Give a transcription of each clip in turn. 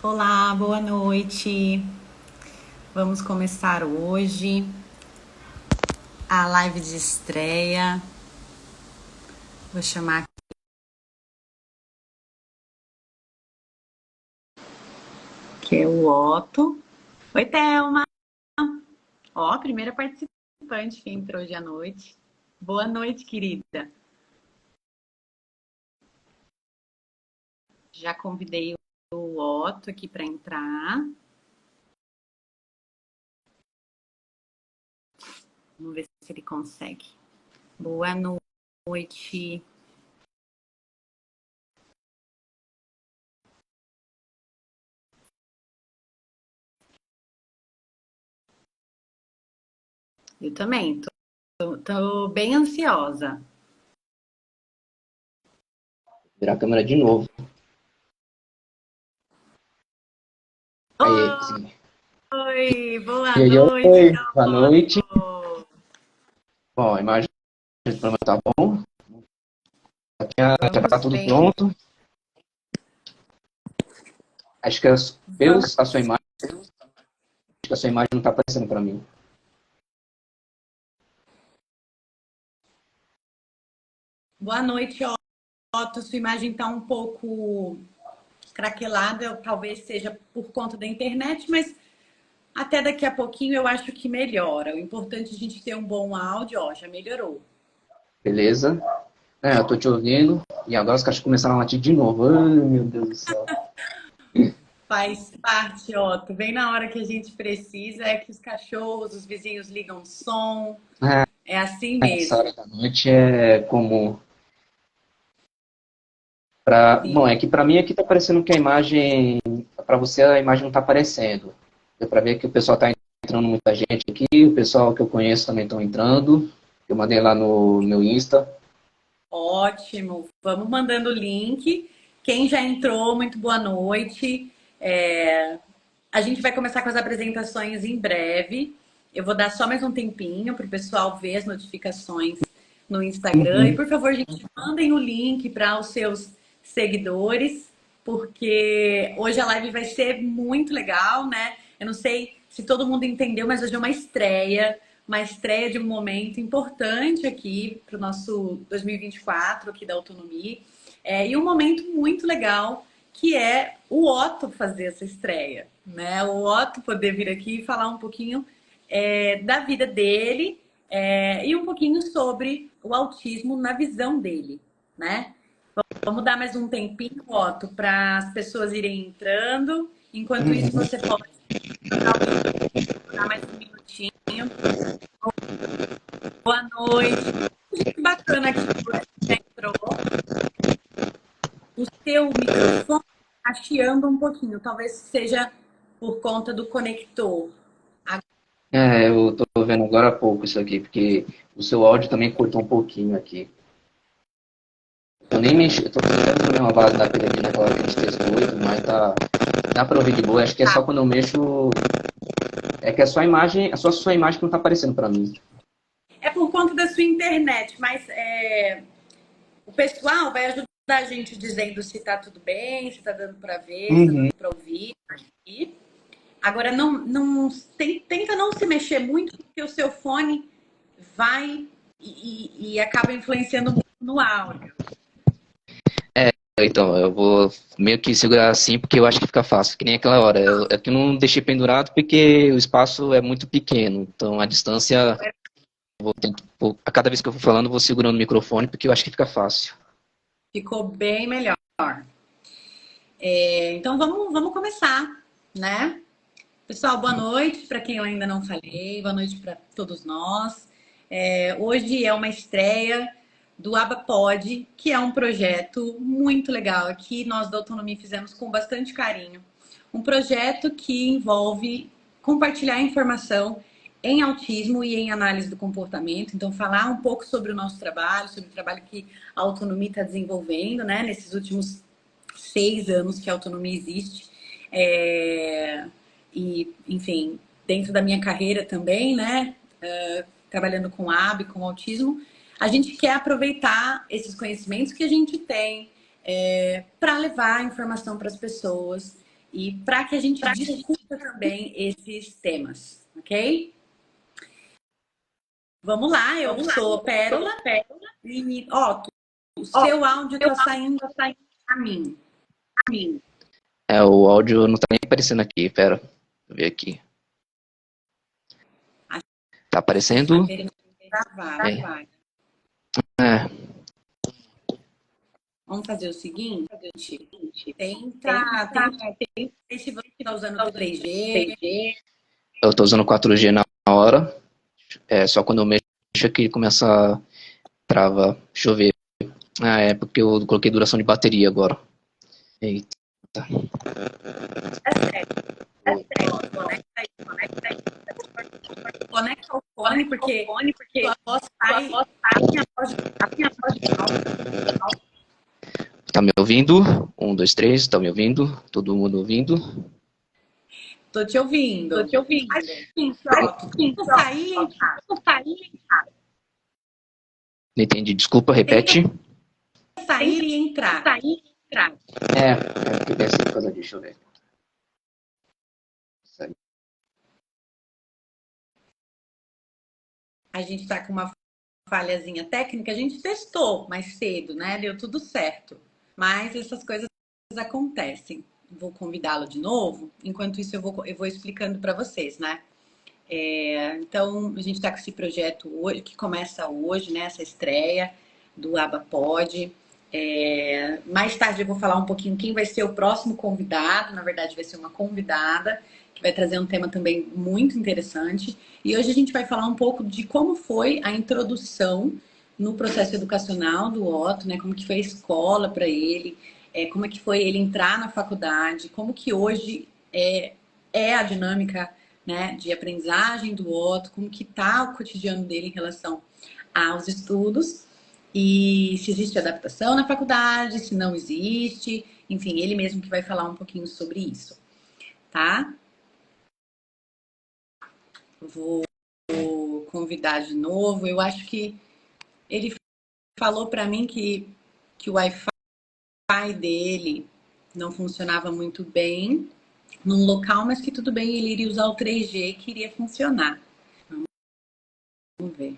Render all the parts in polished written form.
Olá, boa noite. Vamos começar hoje a live de estreia. Vou chamar aqui é o Otto. Oi, Thelma. Ó, a primeira participante que entrou hoje à noite. Boa noite, querida. Já convidei o Otto aqui para entrar. Vamos ver se ele consegue. Boa noite. Eu também, tô bem ansiosa. Virar a câmera de novo. Aí, consegui. Oi, boa E aí, noite, oi, boa noite. Otto. Bom, a imagem do programa tá bom. Já tá Vamos tudo bem. pronto. Acho que Vamos. acho que a sua imagem não tá aparecendo para mim. Boa noite, Otto. Sua imagem está um pouco craquelada, talvez seja por conta da internet, mas até daqui a pouquinho eu acho que melhora. O importante é a gente ter um bom áudio, ó, já melhorou. Beleza? Eu tô te ouvindo. E agora os cachorros começaram a latir de novo. Ai, meu Deus do céu. Faz parte, Otto. Bem na hora que a gente precisa, é que os cachorros, os vizinhos ligam o som. Ah, É assim essa hora mesmo. da noite é comum. Bom, Sim. é que para mim aqui tá parecendo que a imagem, para você a imagem não tá aparecendo. Deu para ver que o pessoal tá entrando muita gente aqui, o pessoal que eu conheço também estão entrando. Eu mandei lá no meu Insta. Ótimo. Vamos mandando o link. Quem já entrou, muito boa noite. A gente vai começar com as apresentações em breve. Eu vou dar só mais um tempinho para o pessoal ver as notificações no Instagram. E, Uhum. por favor, gente, mandem o link para os seus seguidores, porque hoje a live vai ser muito legal, né? Eu não sei se todo mundo entendeu, mas hoje é uma estreia de um momento importante aqui para o nosso 2024 aqui da Autonomia. E um momento muito legal que é o Otto fazer essa estreia, né? O Otto poder vir aqui e falar um pouquinho da vida dele e um pouquinho sobre o autismo na visão dele, né? Vamos dar mais um tempinho, Otto, para as pessoas irem entrando. Enquanto isso, Uhum. você pode dar mais um minutinho. Boa noite. Que bacana que você já entrou. O seu microfone está chiando um pouquinho. Talvez seja por conta do conector. Eu tô vendo agora há pouco isso aqui, porque o seu áudio também cortou um pouquinho aqui. Eu nem mexi, eu tô tentando fazer uma base daquele ali naquela hora que a gente testou, mas dá pra ouvir de boa. Acho que é só quando eu mexo, é que a sua imagem, sua imagem que não tá aparecendo pra mim. É por conta da sua internet, mas o pessoal vai ajudar a gente dizendo se está tudo bem, se está dando para ver, se está Uhum. dando para ouvir. Aqui. Agora, tenta não se mexer muito, porque o seu fone vai e acaba influenciando muito no áudio. Então, eu vou meio que segurar assim, porque eu acho que fica fácil, que nem aquela hora. É que eu não deixei pendurado porque o espaço é muito pequeno. Então, a distância, a cada vez que eu for falando, eu vou segurando o microfone, porque eu acho que fica fácil. Ficou bem melhor. Então, vamos começar, né? Pessoal, boa noite para quem eu ainda não falei, boa noite para todos nós. Hoje é uma estreia do AbaPod, que é um projeto muito legal que nós da Autonomia fizemos com bastante carinho. Um projeto que envolve compartilhar informação em autismo e em análise do comportamento. Então, falar um pouco sobre o nosso trabalho, sobre o trabalho que a Autonomia está desenvolvendo, né, nesses últimos 6 anos que a Autonomia existe. E, enfim, dentro da minha carreira também, né, trabalhando com AB, com autismo, a gente quer aproveitar esses conhecimentos que a gente tem para levar a informação para as pessoas e para que a gente discuta também esses temas, ok? Vamos lá, eu sou Pérola e, ó, o seu áudio tá saindo a mim. O áudio não tá nem aparecendo aqui, pera. Deixa eu ver aqui. Tá aparecendo? É. Vamos fazer o seguinte, tenta ver se você está usando o 3G. Eu tô usando 4G na hora. Só quando eu mexo que começa a trava. Deixa eu ver. É porque eu coloquei duração de bateria agora. Eita. Conecta o fone, porque tua voz sai, minha voz alta. Tá me ouvindo? 1, 2, 3, tá me ouvindo? Todo mundo ouvindo? Tô te ouvindo. Sair. Não entendi, desculpa, repete. Sair e entrar. Que deve ser por causa disso, deixa eu ver. A gente tá com uma falhazinha técnica, a gente testou mais cedo, né? Deu tudo certo. Mas essas coisas acontecem. Vou convidá-lo de novo. Enquanto isso, eu vou explicando para vocês, né? Então, a gente está com esse projeto hoje, que começa hoje, né? Essa estreia do AbaPod. Mais tarde eu vou falar um pouquinho quem vai ser o próximo convidado. Na verdade, vai ser uma convidada que vai trazer um tema também muito interessante. E hoje a gente vai falar um pouco de como foi a introdução no processo educacional do Otto, né? Como que foi a escola para ele, como é que foi ele entrar na faculdade, como que hoje é a dinâmica, né, de aprendizagem do Otto, como que tá o cotidiano dele em relação aos estudos e se existe adaptação na faculdade, se não existe, enfim, ele mesmo que vai falar um pouquinho sobre isso, tá? Vou convidar de novo. Eu acho que ele falou para mim que o Wi-Fi dele não funcionava muito bem num local, mas que tudo bem, ele iria usar o 3G que iria funcionar. Vamos ver.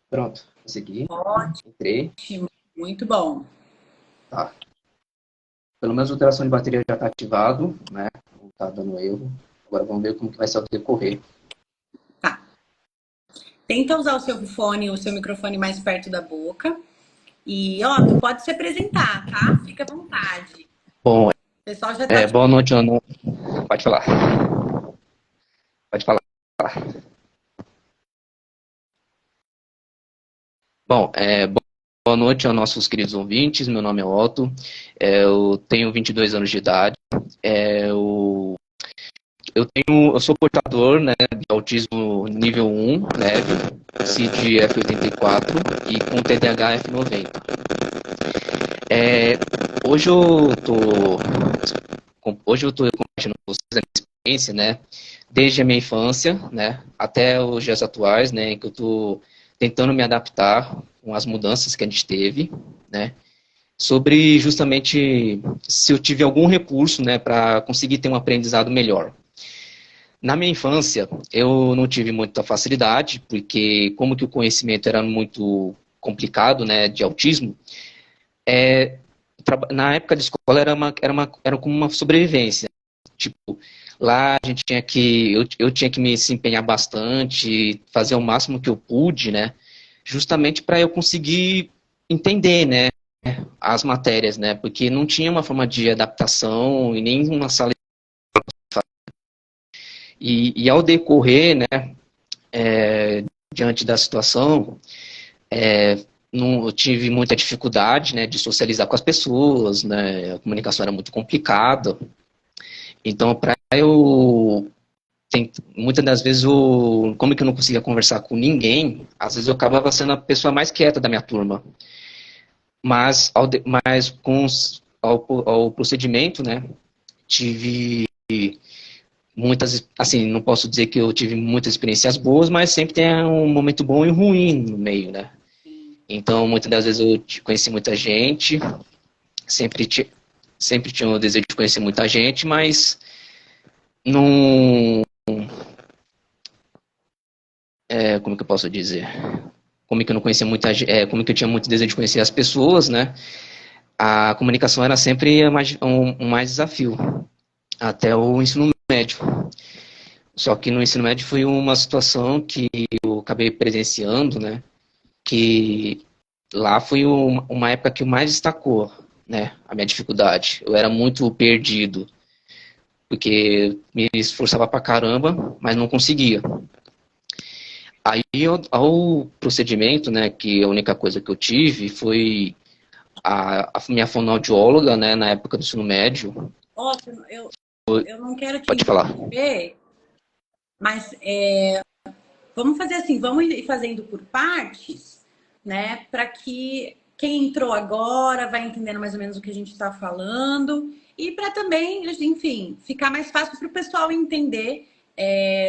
Pronto, consegui. Ótimo. Entrei. Muito bom. Tá. Pelo menos a alteração de bateria já está ativado, né? Não está dando erro. Agora vamos ver como que vai ser o decorrer. Tá. Tenta usar o seu fone, o seu microfone mais perto da boca. E, ó, tu pode se apresentar, tá? Fica à vontade. Bom, O pessoal já tá... boa noite, Ana. Pode falar. Pode falar. Bom, boa noite aos nossos queridos ouvintes. Meu nome é Otto. Eu tenho 22 anos de idade. Eu sou portador, né, de autismo nível 1, leve, CID F84 e com TDAH F90. Hoje eu estou compartilhando com vocês a minha experiência, né, desde a minha infância, né, até os dias atuais, né, em que eu estou tentando me adaptar com as mudanças que a gente teve, né, sobre justamente se eu tive algum recurso, né, para conseguir ter um aprendizado melhor. Na minha infância, eu não tive muita facilidade, porque como que o conhecimento era muito complicado, né, de autismo, na época de escola era como uma sobrevivência. Tipo, lá a gente eu tinha que me desempenhar bastante, fazer o máximo que eu pude, né, justamente para eu conseguir entender, né, as matérias, né, porque não tinha uma forma de adaptação e nem uma sala. E ao decorrer, né, diante da situação, eu tive muita dificuldade, né, de socializar com as pessoas, né, a comunicação era muito complicada. Então, muitas das vezes, como que eu não conseguia conversar com ninguém, às vezes eu acabava sendo a pessoa mais quieta da minha turma. Mas ao procedimento, né, tive muitas, assim, não posso dizer que eu tive muitas experiências boas, mas sempre tem um momento bom e ruim no meio, né? Então, muitas das vezes eu conheci muita gente, sempre, sempre tinha o desejo de conhecer muita gente, mas não, como que eu posso dizer? Como que eu não conhecia muita gente, como que eu tinha muito desejo de conhecer as pessoas, né? A comunicação era sempre um mais desafio, até o ensino médio. Só que no ensino médio foi uma situação que eu acabei presenciando, né? Que lá foi uma época que mais destacou, né? A minha dificuldade. Eu era muito perdido, porque me esforçava pra caramba, mas não conseguia. Aí, ao procedimento, né? Que a única coisa que eu tive foi a minha fonoaudióloga, né? Na época do ensino médio. Ótimo, eu não quero te Pode falar. interromper, mas vamos fazer assim, vamos ir fazendo por partes, né? Para que quem entrou agora vai entendendo mais ou menos o que a gente está falando e para também, enfim, ficar mais fácil para o pessoal entender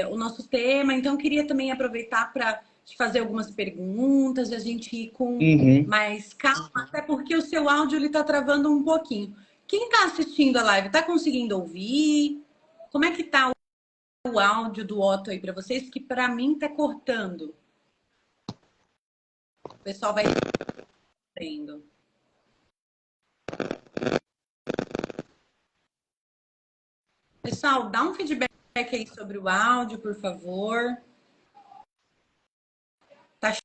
o nosso tema. Então, eu queria também aproveitar para te fazer algumas perguntas, a gente ir com Uhum. mais calma, até porque o seu áudio ele está travando um pouquinho. Quem está assistindo a live está conseguindo ouvir? Como é que tá o áudio do Otto aí para vocês? Que para mim tá cortando. O pessoal vai entendendo. Pessoal, dá um feedback aí sobre o áudio, por favor. Tá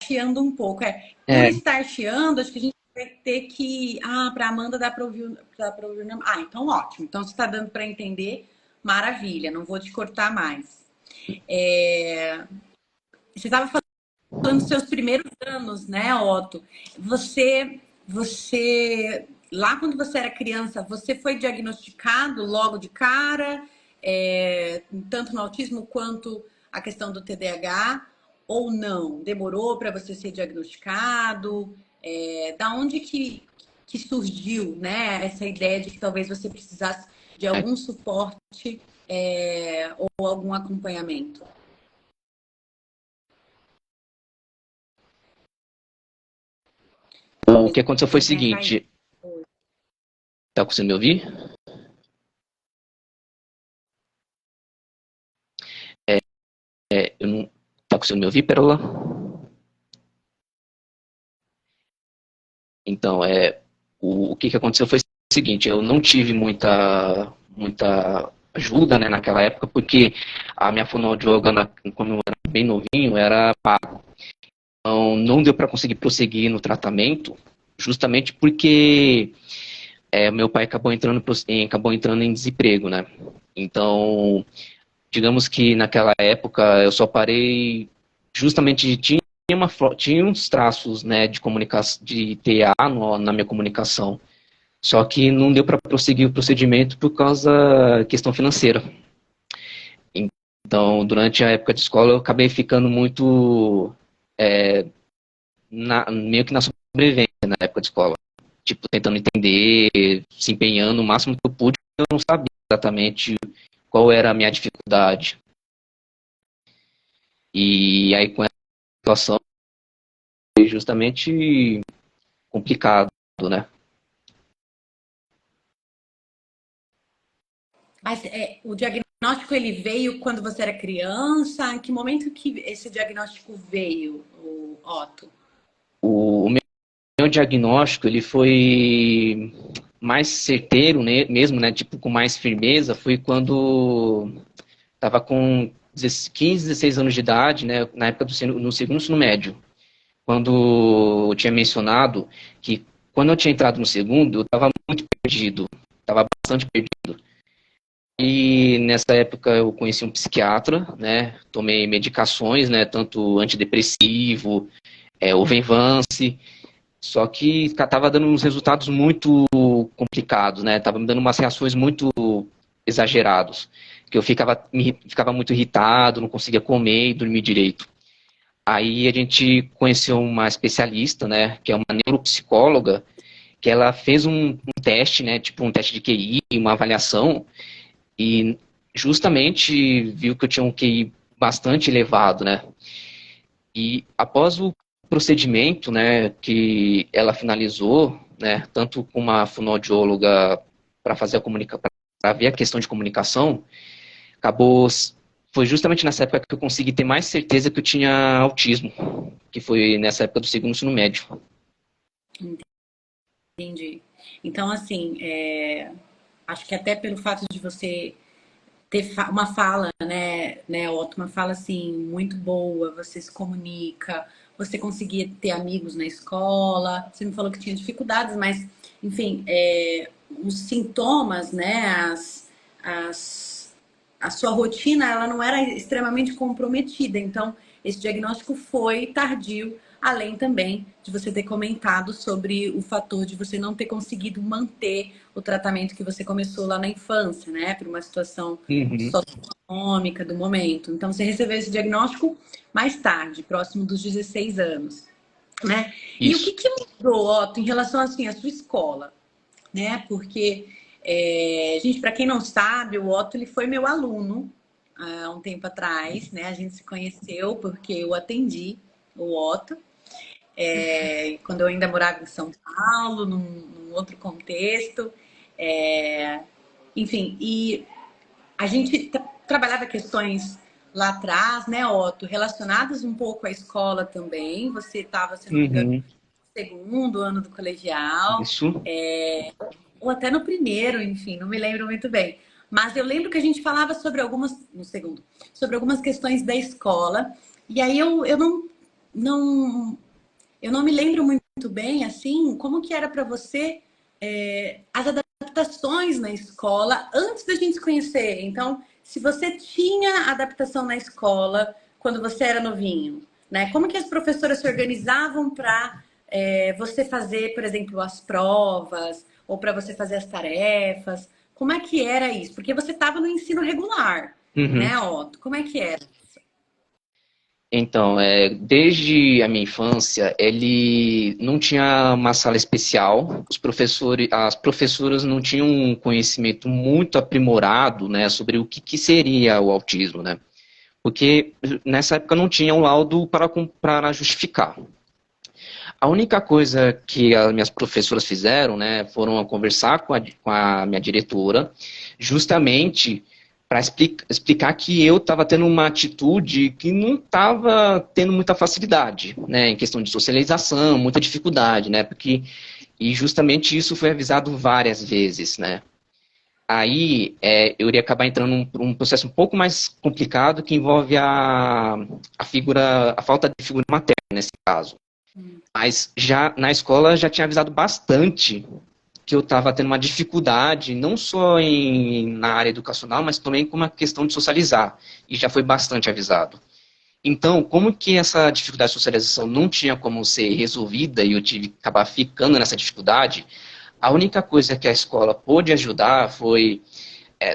chiando um pouco. Por É, estar chiando, acho que a gente vai ter que. Ah, para Amanda dá para ouvir. Dá pra ouvir. Ah, então ótimo. Então, se está dando para entender, maravilha. Não vou te cortar mais. Você estava falando dos seus primeiros anos, né, Otto? Você, lá quando você era criança, você foi diagnosticado logo de cara, tanto no autismo quanto a questão do TDAH, ou não? Demorou para você ser diagnosticado? Da onde que surgiu, né, essa ideia de que talvez você precisasse de algum suporte, ou algum acompanhamento? o que aconteceu foi o Tinha caído. seguinte, tá conseguindo me ouvir? Eu não, tá conseguindo me ouvir, Pérola? Então, o que aconteceu foi o seguinte, eu não tive muita ajuda, né, naquela época, porque a minha fonoaudióloga, quando eu era bem novinho, era pago. Então, não deu para conseguir prosseguir no tratamento, justamente porque meu pai acabou entrando em desemprego, né? Então, digamos que naquela época eu só parei justamente tinha uns traços, né, de comunicação, de TEA na minha comunicação. Só que não deu para prosseguir o procedimento por causa da questão financeira. Então, durante a época de escola, eu acabei ficando muito meio que na sobrevivência na época de escola. Tipo, tentando entender, se empenhando o máximo que eu pude, eu não sabia exatamente qual era a minha dificuldade. E aí, com essa situação, foi justamente complicado, né? Mas o diagnóstico ele veio quando você era criança? Em que momento que esse diagnóstico veio, o Otto? O meu diagnóstico, ele foi mais certeiro, né, mesmo, né, tipo, com mais firmeza, foi quando estava com 15, 16 anos de idade, né, na época no segundo ensino médio, quando eu tinha mencionado que quando eu tinha entrado no segundo, eu estava muito perdido, estava bastante perdido. E nessa época eu conheci um psiquiatra, né, tomei medicações, né, tanto antidepressivo, o Venvance, só que estava dando uns resultados muito complicados, né, estava me dando umas reações muito exagerados, que eu ficava muito irritado, não conseguia comer e dormir direito. Aí a gente conheceu uma especialista, né, que é uma neuropsicóloga, que ela fez um teste, né, tipo um teste de QI, uma avaliação, e justamente viu que eu tinha um QI bastante elevado, né? E após o procedimento, né, que ela finalizou, né, tanto com uma fonoaudióloga para fazer a comunicação, para ver a questão de comunicação, acabou foi justamente nessa época que eu consegui ter mais certeza que eu tinha autismo, que foi nessa época do segundo ensino médio. Entendi. Então, assim, acho que até pelo fato de você ter uma fala, né, Otto, uma fala assim muito boa, você se comunica, você conseguia ter amigos na escola, você me falou que tinha dificuldades, mas enfim, os sintomas, né, as, a sua rotina, ela não era extremamente comprometida, então esse diagnóstico foi tardio, além também de você ter comentado sobre o fator de você não ter conseguido manter o tratamento que você começou lá na infância, né, por uma situação Uhum. socioeconômica do momento. Então, você recebeu esse diagnóstico mais tarde, próximo dos 16 anos, né? E o Isso. que mudou, Otto, em relação assim, à sua escola, né? Porque, gente, para quem não sabe, o Otto ele foi meu aluno há um tempo atrás, né? A gente se conheceu porque eu atendi o Otto, quando eu ainda morava em São Paulo, num outro contexto. Enfim, e a gente trabalhava questões lá atrás, né, Otto, relacionadas um pouco à escola também. Você estava, se não me engano, Uhum. no segundo ano do colegial, Isso. ou até no primeiro, enfim, não me lembro muito bem. Mas eu lembro que a gente falava sobre algumas, no segundo, sobre algumas questões da escola. E aí não, eu não me lembro muito bem, assim, como que era para você as adaptações na escola antes da gente se conhecer. Então, se você tinha adaptação na escola quando você era novinho, né? Como que as professoras se organizavam para você fazer, por exemplo, as provas ou para você fazer as tarefas? Como é que era isso? Porque você estava no ensino regular, Uhum. né, Otto? Como é que era? Então, desde a minha infância, ele não tinha uma sala especial. Os professores, as professoras não tinham um conhecimento muito aprimorado, né, sobre o que seria o autismo, né? Porque nessa época não tinha um laudo para justificar. A única coisa que as minhas professoras fizeram, né, foram conversar com a minha diretora, justamente para explicar que eu estava tendo uma atitude que não estava tendo muita facilidade, né, em questão de socialização, muita dificuldade, né, porque e justamente isso foi avisado várias vezes, né. Aí eu iria acabar entrando num processo um pouco mais complicado que envolve a falta de figura materna nesse caso. Mas já na escola já tinha avisado bastante que eu estava tendo uma dificuldade, não só na área educacional, mas também com uma questão de socializar. E já foi bastante avisado. Então, como que essa dificuldade de socialização não tinha como ser resolvida e eu tive que acabar ficando nessa dificuldade, a única coisa que a escola pôde ajudar foi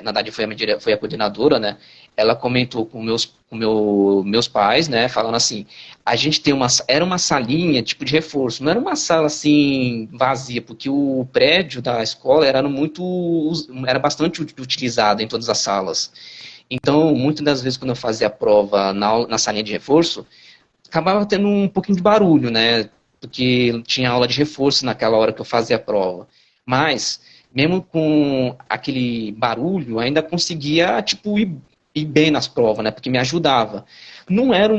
na verdade foi a coordenadora, né? Ela comentou com meus pais, né? Falando assim, a gente era uma salinha tipo de reforço, não era uma sala assim vazia, porque o prédio da escola era bastante utilizado em todas as salas. Então, muitas das vezes quando eu fazia a prova na salinha de reforço, acabava tendo um pouquinho de barulho, né? Porque tinha aula de reforço naquela hora que eu fazia a prova. Mas, mesmo com aquele barulho, ainda conseguia, tipo, ir bem nas provas, né? Porque me ajudava. Não era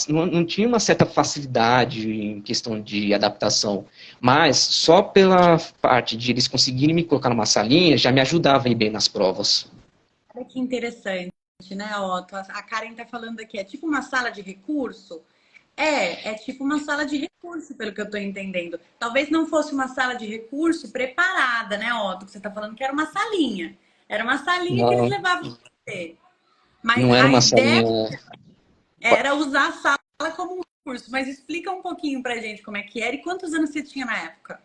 não tinha uma certa facilidade em questão de adaptação, mas só pela parte de eles conseguirem me colocar numa salinha já me ajudava a ir bem nas provas. Olha que interessante, né, Otto? A Karen tá falando aqui, é tipo uma sala de recurso? É tipo uma sala de recurso, pelo que eu tô entendendo. Talvez não fosse uma sala de recurso preparada, né, Otto? Que você tá falando que era uma salinha. Era uma salinha que eles Não, levavam pra você. Mas não era a uma ideia salinha. era usar a sala como um recurso. Mas explica um pouquinho pra gente como é que era e quantos anos você tinha na época.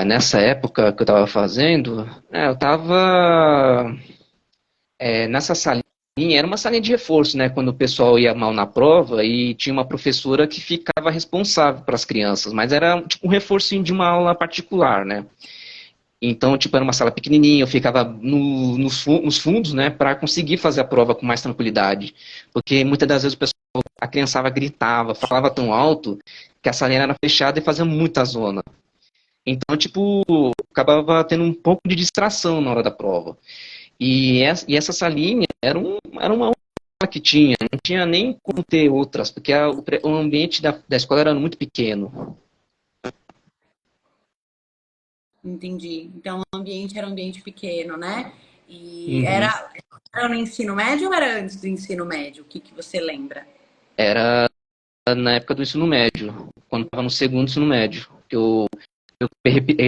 Nessa época que eu estava fazendo, eu estava nessa salinha. era uma salinha de reforço, né? Quando o pessoal ia mal na prova e tinha uma professora que ficava responsável para as crianças, mas era tipo um reforço de uma aula particular, né? Então, tipo, era uma sala pequenininha, eu ficava nos fundos, né, para conseguir fazer a prova com mais tranquilidade. Porque muitas das vezes o pessoal, a criançada gritava, falava tão alto que a salinha era fechada e fazia muita zona. Então, tipo, acabava tendo um pouco de distração na hora da prova. E essa salinha era uma única que tinha, não tinha nem como ter outras, porque o ambiente da escola era muito pequeno. Entendi. Então, o ambiente era um ambiente pequeno, né? E Uhum. era no ensino médio ou era antes do ensino médio? O que que você lembra? Era na época do ensino médio, quando estava no segundo ensino médio, que eu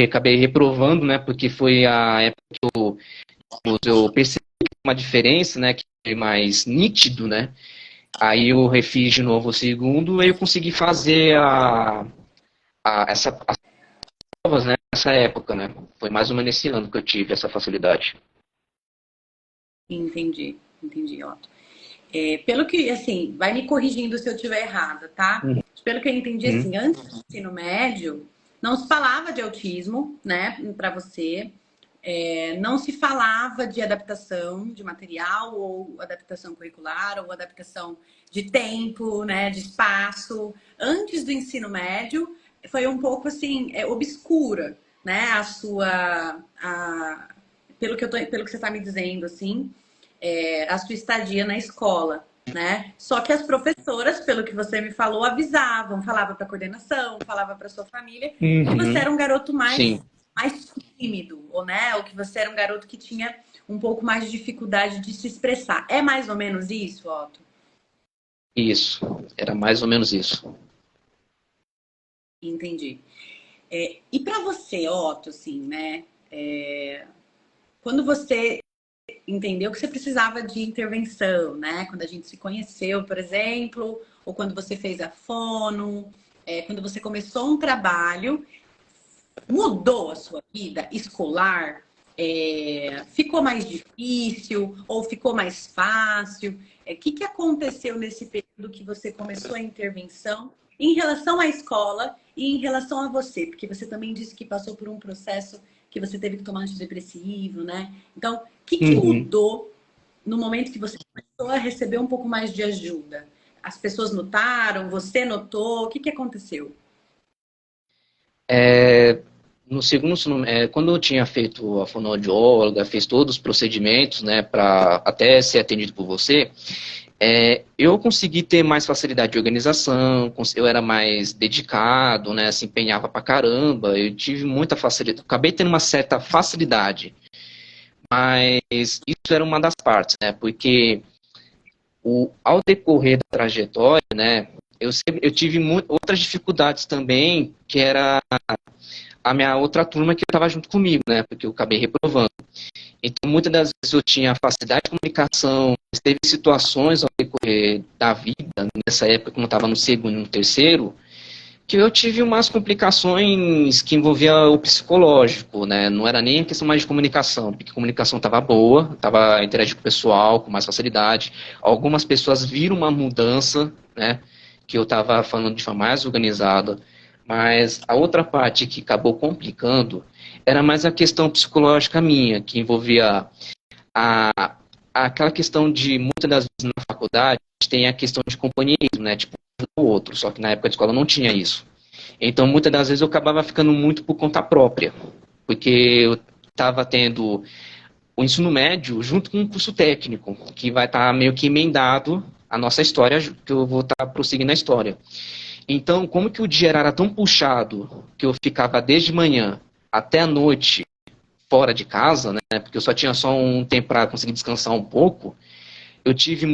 acabei reprovando, né, porque foi a época que eu percebi uma diferença, né, que foi mais nítido, né, aí eu refiz de novo o segundo, aí eu consegui fazer as provas, né, nessa época, né, foi mais ou menos esse ano que eu tive essa facilidade. Entendi, entendi, ó. Pelo que, assim, vai me corrigindo se eu estiver errada, tá? Pelo que eu entendi, Uhum, assim, antes do ensino médio, não se falava de autismo, né, para você. Não se falava de adaptação de material ou adaptação curricular ou adaptação de tempo, né, de espaço. Antes do ensino médio, foi um pouco assim, obscura, né, pelo que você está me dizendo, assim, a sua estadia na escola. Né? Só que as professoras, pelo que você me falou, avisavam, falava para a coordenação, falava para sua família que você uhum, era um garoto sim, mais tímido, ou, né? Ou que você era um garoto que tinha um pouco mais de dificuldade de se expressar. É mais ou menos isso, Otto? isso, era mais ou menos isso. Entendi. E para você, Otto, assim, né? Quando você entendeu que você precisava de intervenção, né? Quando a gente se conheceu, por exemplo, ou quando você fez a fono, quando você começou um trabalho, mudou a sua vida escolar? Ficou mais difícil ou ficou mais fácil? Que aconteceu nesse período que você começou a intervenção em relação à escola e em relação a você? Porque você também disse que passou por um processo que você teve que tomar antidepressivo, né? Então, que Uhum. mudou no momento que você começou a receber um pouco mais de ajuda? As pessoas notaram? Você notou? O que aconteceu? No segundo, quando eu tinha feito a fonoaudióloga, fez todos os procedimentos, né, para até ser atendido por você, eu consegui ter mais facilidade de organização, eu era mais dedicado, né, se empenhava pra caramba, eu tive muita facilidade, acabei tendo uma certa facilidade, mas isso era uma das partes, né, porque ao decorrer da trajetória, né, eu tive outras dificuldades também, que era a minha outra turma que estava junto comigo, né? Porque eu acabei reprovando. Então, muitas das vezes eu tinha facilidade de comunicação, mas teve situações ao decorrer da vida, nessa época, quando eu estava no segundo e no terceiro, que eu tive umas complicações que envolviam o psicológico, né? Não era nem questão mais de comunicação, porque a comunicação estava boa, estava interagindo com o pessoal com mais facilidade. Algumas pessoas viram uma mudança, né? Que eu estava falando de forma mais organizada, mas a outra parte que acabou complicando era mais a questão psicológica minha, que envolvia a, aquela questão de, muitas das vezes na faculdade, tem a questão de companheirismo, né? Tipo, um ou outro, só que na época de escola não tinha isso. Então, muitas das vezes eu acabava ficando muito por conta própria, porque eu estava tendo o ensino médio junto com um curso técnico, que vai estar meio que emendado a nossa história, que eu vou estar prosseguindo a história. Então, como que o dia era tão puxado, que eu ficava desde manhã até a noite fora de casa, né, porque eu só tinha só um tempo para conseguir descansar um pouco, eu tive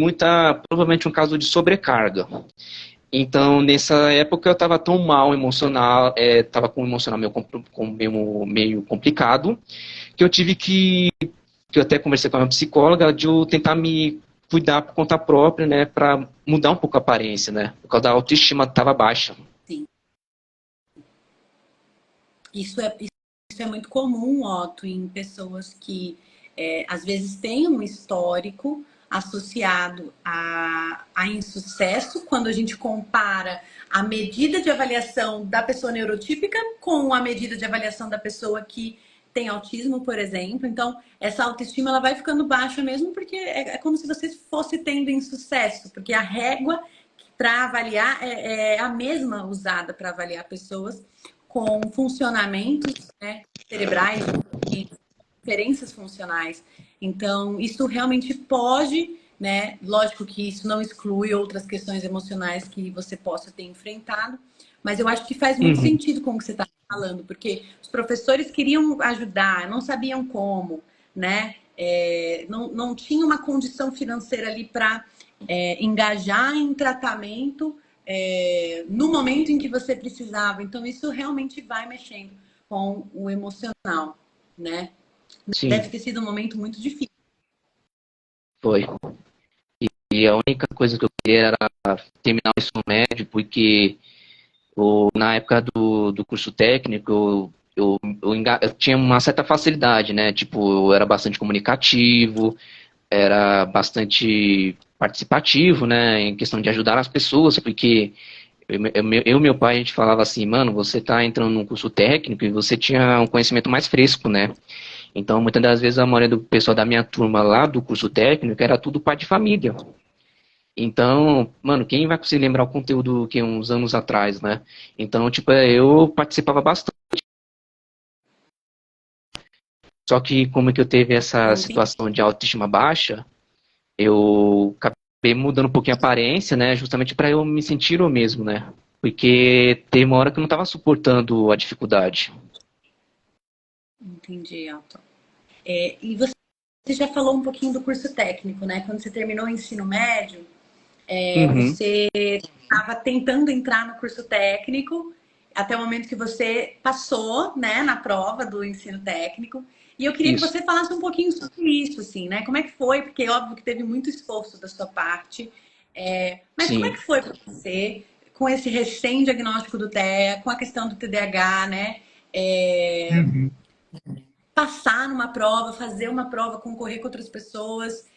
provavelmente um caso de sobrecarga. Então, nessa época eu estava tão mal emocional, estava com o emocional meio complicado, que que eu até conversei com a minha psicóloga, de eu tentar me cuidar por conta própria, né, para mudar um pouco a aparência, né, por causa da autoestima estava baixa. Sim. Isso é muito comum, Otto, em pessoas que às vezes têm um histórico, associado a insucesso, quando a gente compara a medida de avaliação da pessoa neurotípica com a medida de avaliação da pessoa que tem autismo, por exemplo. Então, essa autoestima ela vai ficando baixa mesmo, porque é como se você fosse tendo insucesso, porque a régua para avaliar é a mesma usada para avaliar pessoas com funcionamentos, né, cerebrais e diferenças funcionais. Então, isso realmente pode, né? Lógico que isso não exclui outras questões emocionais que você possa ter enfrentado, mas eu acho que faz muito Uhum. sentido com o que você está falando, porque os professores queriam ajudar, não sabiam como, né? Não tinha uma condição financeira ali para engajar em tratamento no momento em que você precisava. Então, isso realmente vai mexendo com o emocional, né? Deve Sim, ter sido um momento muito difícil. foi. E a única coisa que eu queria era terminar o ensino médio, porque na época do curso técnico, eu tinha uma certa facilidade, né? Tipo, eu era bastante comunicativo, era bastante participativo, né? Em questão de ajudar as pessoas, porque eu e meu pai, a gente falava assim, mano, você tá entrando num curso técnico e você tinha um conhecimento mais fresco, né? Então, muitas das vezes, a maioria do pessoal da minha turma lá do curso técnico era tudo pai de família. Então, mano, quem vai conseguir lembrar o conteúdo que uns anos atrás, né? Então, tipo, eu participava bastante. Só que como é que eu teve essa Entendi. situação de autoestima baixa, eu acabei mudando um pouquinho a aparência, né? Justamente para eu me sentir eu mesmo, né? Porque teve uma hora que eu não estava suportando a dificuldade. Entendi, Elton. E você já falou um pouquinho do curso técnico, né? Quando você terminou o ensino médio, Uhum, você estava tentando entrar no curso técnico até o momento que você passou, né, na prova do ensino técnico. E eu queria que isso. você falasse um pouquinho sobre isso, assim, né? Como é que foi? Porque é óbvio que teve muito esforço da sua parte. Mas como é Sim. que foi para você com esse recém-diagnóstico do TEA, com a questão do TDAH, né? É, Uhum. passar numa prova, fazer uma prova, concorrer com outras pessoas,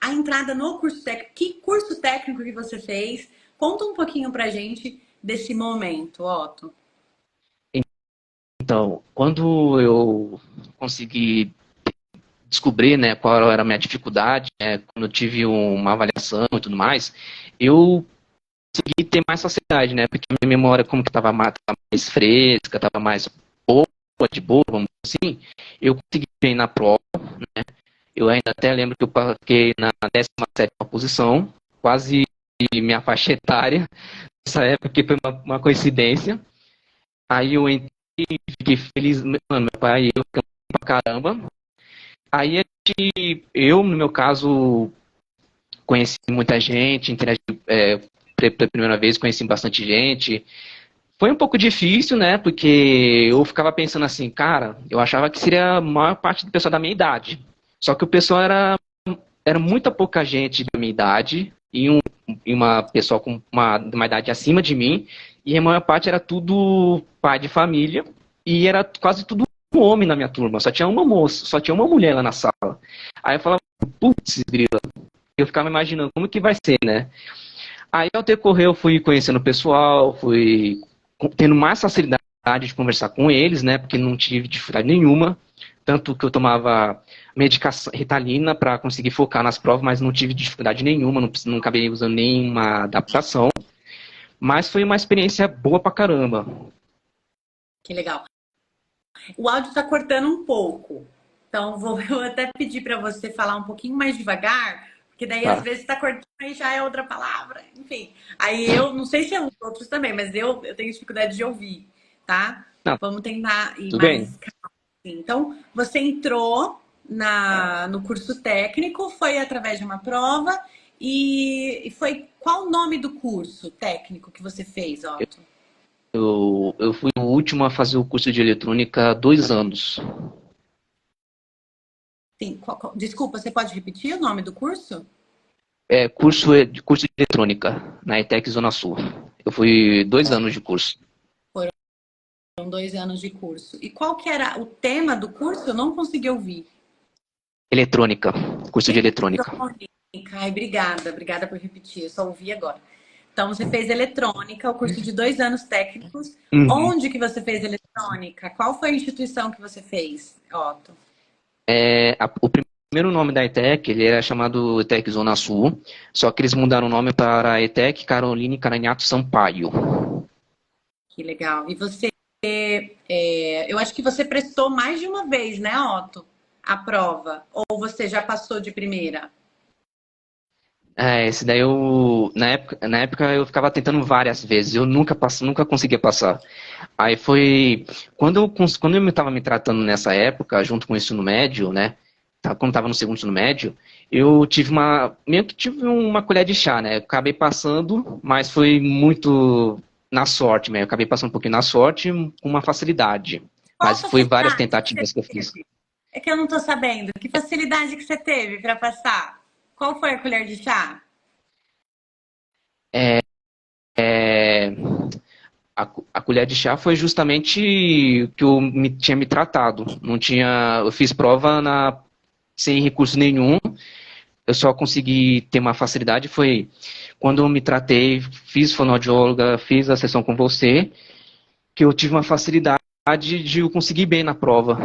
a entrada no curso técnico, que curso técnico que você fez? Conta um pouquinho pra gente desse momento, Otto. Então, quando eu consegui descobrir, né, qual era a minha dificuldade, né, quando eu tive uma avaliação e tudo mais, eu consegui ter mais facilidade, né, porque a minha memória como que estava mais fresca, estava mais boa, de boa, vamos dizer assim, eu consegui bem na prova, né, eu ainda até lembro que eu fiquei na 17ª posição, quase minha faixa etária, nessa época, que foi uma coincidência. Aí eu entrei, fiquei feliz, mano, meu pai e eu ficamos pra caramba. Aí eu, no meu caso, conheci muita gente, interagi pela primeira vez, conheci bastante gente. Foi um pouco difícil, né? Porque eu ficava pensando assim, cara, eu achava que seria a maior parte do pessoal da minha idade. Só que o pessoal era muita pouca gente da minha idade e uma pessoa com uma idade acima de mim, e a maior parte era tudo pai de família, e era quase tudo um homem na minha turma, só tinha uma moça, só tinha uma mulher lá na sala. Aí eu falava, putz, grila, eu ficava imaginando como que vai ser, né? Aí ao decorrer eu fui conhecendo o pessoal, fui tendo mais facilidade de conversar com eles, né? Porque não tive dificuldade nenhuma. Tanto que eu tomava medicação Ritalina para conseguir focar nas provas, mas não tive dificuldade nenhuma, não acabei usando nenhuma adaptação. Mas foi uma experiência boa pra caramba. Que legal. O áudio tá cortando um pouco. Então, vou eu até pedir para você falar um pouquinho mais devagar, porque daí às Tá, vezes tá cortando e já é outra palavra. Enfim, aí eu não sei se é os outros também, mas eu tenho dificuldade de ouvir, tá? não, Vamos tentar ir tudo bem. mais. Então, você entrou no curso técnico, foi através de uma prova e foi qual o nome do curso técnico que você fez, Otto? Eu fui o último a fazer o curso de eletrônica há 2 anos. Sim, desculpa, você pode repetir o nome do curso? Curso de eletrônica na ETEC Zona Sul. Eu fui 2 anos de curso. Foram 2 anos de curso. E qual que era o tema do curso? Eu não consegui ouvir. Eletrônica, curso de eletrônica. Eletrônica. Ai, obrigada por repetir, eu só ouvi agora. Então, você fez eletrônica, o curso de 2 anos técnicos. Uhum. Onde que você fez eletrônica? Qual foi a instituição que você fez, Otto? O primeiro nome da ETEC, ele era chamado ETEC Zona Sul, só que eles mudaram o nome para ETEC Caroline Caranhato Sampaio. Que legal. E você, eu acho que você prestou mais de uma vez, né, Otto, a prova? Ou você já passou de primeira? Esse daí na época eu ficava tentando várias vezes, eu nunca conseguia passar. Aí foi, quando eu estava me tratando nessa época, junto com o ensino médio, né, quando estava no segundo ensino médio, eu meio que tive uma colher de chá, né, eu acabei passando, mas foi muito na sorte, né, eu acabei passando um pouquinho na sorte, com uma facilidade. Qual Mas foi várias facilidade que você tentativas que eu fiz. teve? É que eu não tô sabendo. Que facilidade que você teve para passar? Qual foi a colher de chá? É, a colher de chá foi justamente o que tinha me tratado. Não tinha, eu fiz prova sem recurso nenhum. Eu só consegui ter uma facilidade foi quando eu me tratei, fiz fonoaudióloga, fiz a sessão com você, que eu tive uma facilidade de eu conseguir bem na prova.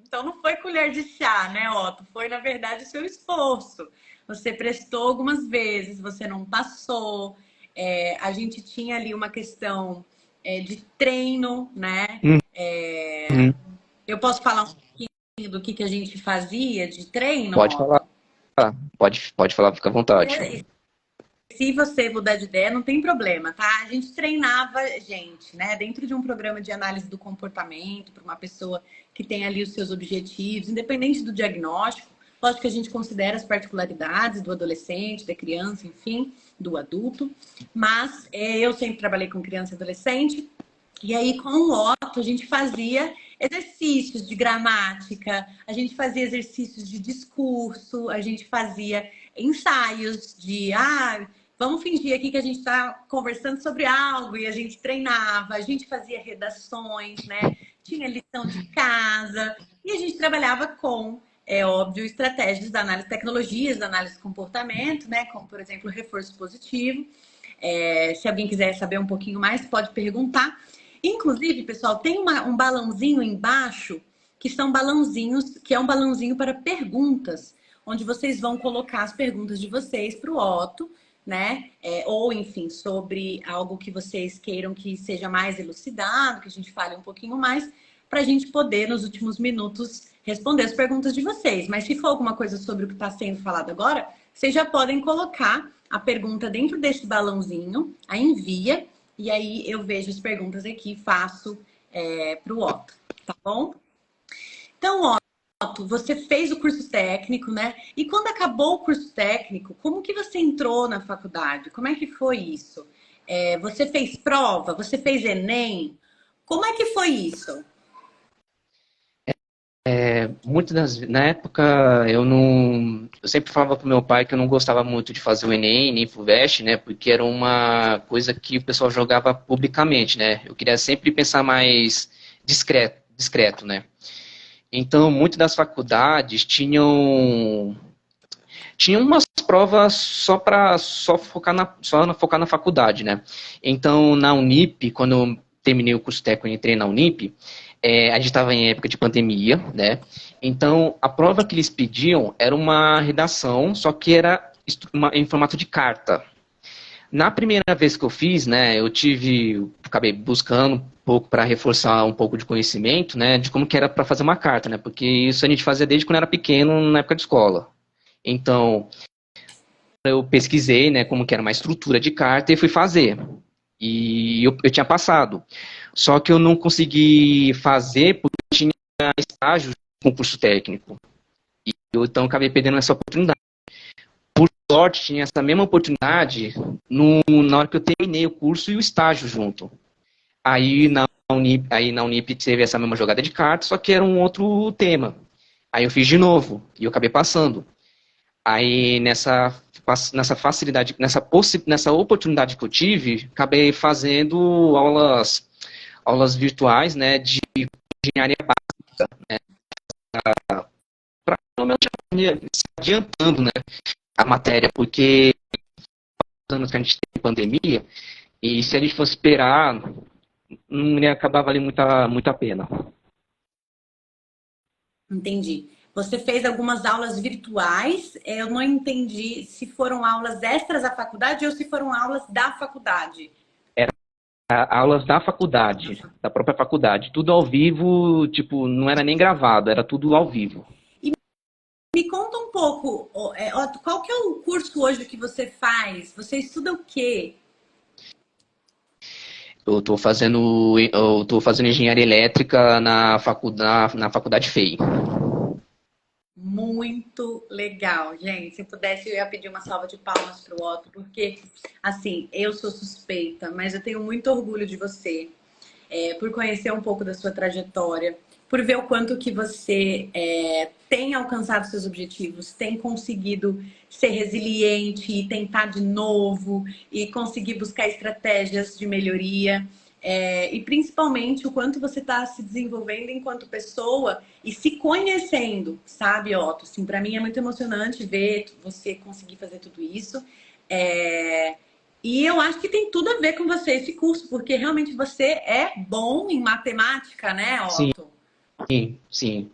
Então não foi colher de chá, né, Otto? Foi, na verdade, o seu esforço. Você prestou algumas vezes, você não passou. A gente tinha ali uma questão de treino, né? É, Uhum. eu posso falar um pouquinho do que a gente fazia de treino, Pode falar, Otto? pode falar, fica à vontade. Se você mudar de ideia, não tem problema, tá? A gente treinava gente, né? Dentro de um programa de análise do comportamento, para uma pessoa que tem ali os seus objetivos, independente do diagnóstico. Lógico que a gente considera as particularidades do adolescente, da criança, enfim, do adulto. Mas eu sempre trabalhei com criança e adolescente. E aí, com o Otto, a gente fazia exercícios de gramática, a gente fazia exercícios de discurso, a gente fazia ensaios de vamos fingir aqui que a gente está conversando sobre algo e a gente treinava, a gente fazia redações, né? Tinha lição de casa e a gente trabalhava com, é óbvio, estratégias da análise de tecnologias, da análise de comportamento, né? Como, por exemplo, reforço positivo. Se alguém quiser saber um pouquinho mais, pode perguntar. Inclusive, pessoal, tem um balãozinho embaixo que é um balãozinho para perguntas, onde vocês vão colocar as perguntas de vocês para o Otto, né? Ou, enfim, sobre algo que vocês queiram que seja mais elucidado, que a gente fale um pouquinho mais, para a gente poder, nos últimos minutos, responder as perguntas de vocês. Mas se for alguma coisa sobre o que está sendo falado agora, vocês já podem colocar a pergunta dentro desse balãozinho, a envia, e aí eu vejo as perguntas aqui e faço para o Otto, tá bom? Então, Otto, você fez o curso técnico, né? E quando acabou o curso técnico, como que você entrou na faculdade? Como é que foi isso? Você fez prova? Você fez Enem? Como é que foi isso? Na época, eu sempre falava pro meu pai que eu não gostava muito de fazer o Enem, nem FUVEST, né, porque era uma coisa que o pessoal jogava publicamente, né, eu queria sempre pensar mais discreto, né. Então, muitas das faculdades tinham umas provas só focar na faculdade, né. Então, na Unip, quando eu terminei o curso técnico e entrei na Unip, a gente estava em época de pandemia, né? Então, a prova que eles pediam era uma redação, só que era em formato de carta. Na primeira vez que eu fiz, né, acabei buscando um pouco para reforçar um pouco de conhecimento, né, de como que era para fazer uma carta, né? Porque isso a gente fazia desde quando era pequeno, na época de escola. Então, eu pesquisei, né, como que era uma estrutura de carta e fui fazer. E eu tinha passado. Só que eu não consegui fazer porque eu tinha estágio com curso técnico. E eu então acabei perdendo essa oportunidade. Por sorte, tinha essa mesma oportunidade na hora que eu terminei o curso e o estágio junto. Aí na Unip teve essa mesma jogada de cartas, só que era um outro tema. Aí eu fiz de novo e eu acabei passando. Aí nessa facilidade, nessa oportunidade que eu tive, acabei fazendo aulas virtuais, né, de engenharia básica, né, se adiantando, né, a matéria, porque anos que a gente tem pandemia, e se a gente fosse esperar, não ia acabar valendo muita pena. Entendi. Você fez algumas aulas virtuais. Eu não entendi se foram aulas extras da faculdade ou se foram aulas da faculdade. Aulas da faculdade, da própria faculdade, tudo ao vivo, tipo, não era nem gravado, era tudo ao vivo. Me conta um pouco, Otto, qual que é o curso hoje que você faz? Você estuda o quê? Eu tô fazendo engenharia elétrica na faculdade FEI. Muito legal, gente. Se eu pudesse, eu ia pedir uma salva de palmas para o Otto, porque, assim, eu sou suspeita, mas eu tenho muito orgulho de você, por conhecer um pouco da sua trajetória, por ver o quanto que você tem alcançado seus objetivos, tem conseguido ser resiliente e tentar de novo e conseguir buscar estratégias de melhoria. E principalmente o quanto você está se desenvolvendo enquanto pessoa e se conhecendo, sabe, Otto? Assim, para mim é muito emocionante ver você conseguir fazer tudo isso. E eu acho que tem tudo a ver com você esse curso, porque realmente você é bom em matemática, né, Sim, Otto? sim.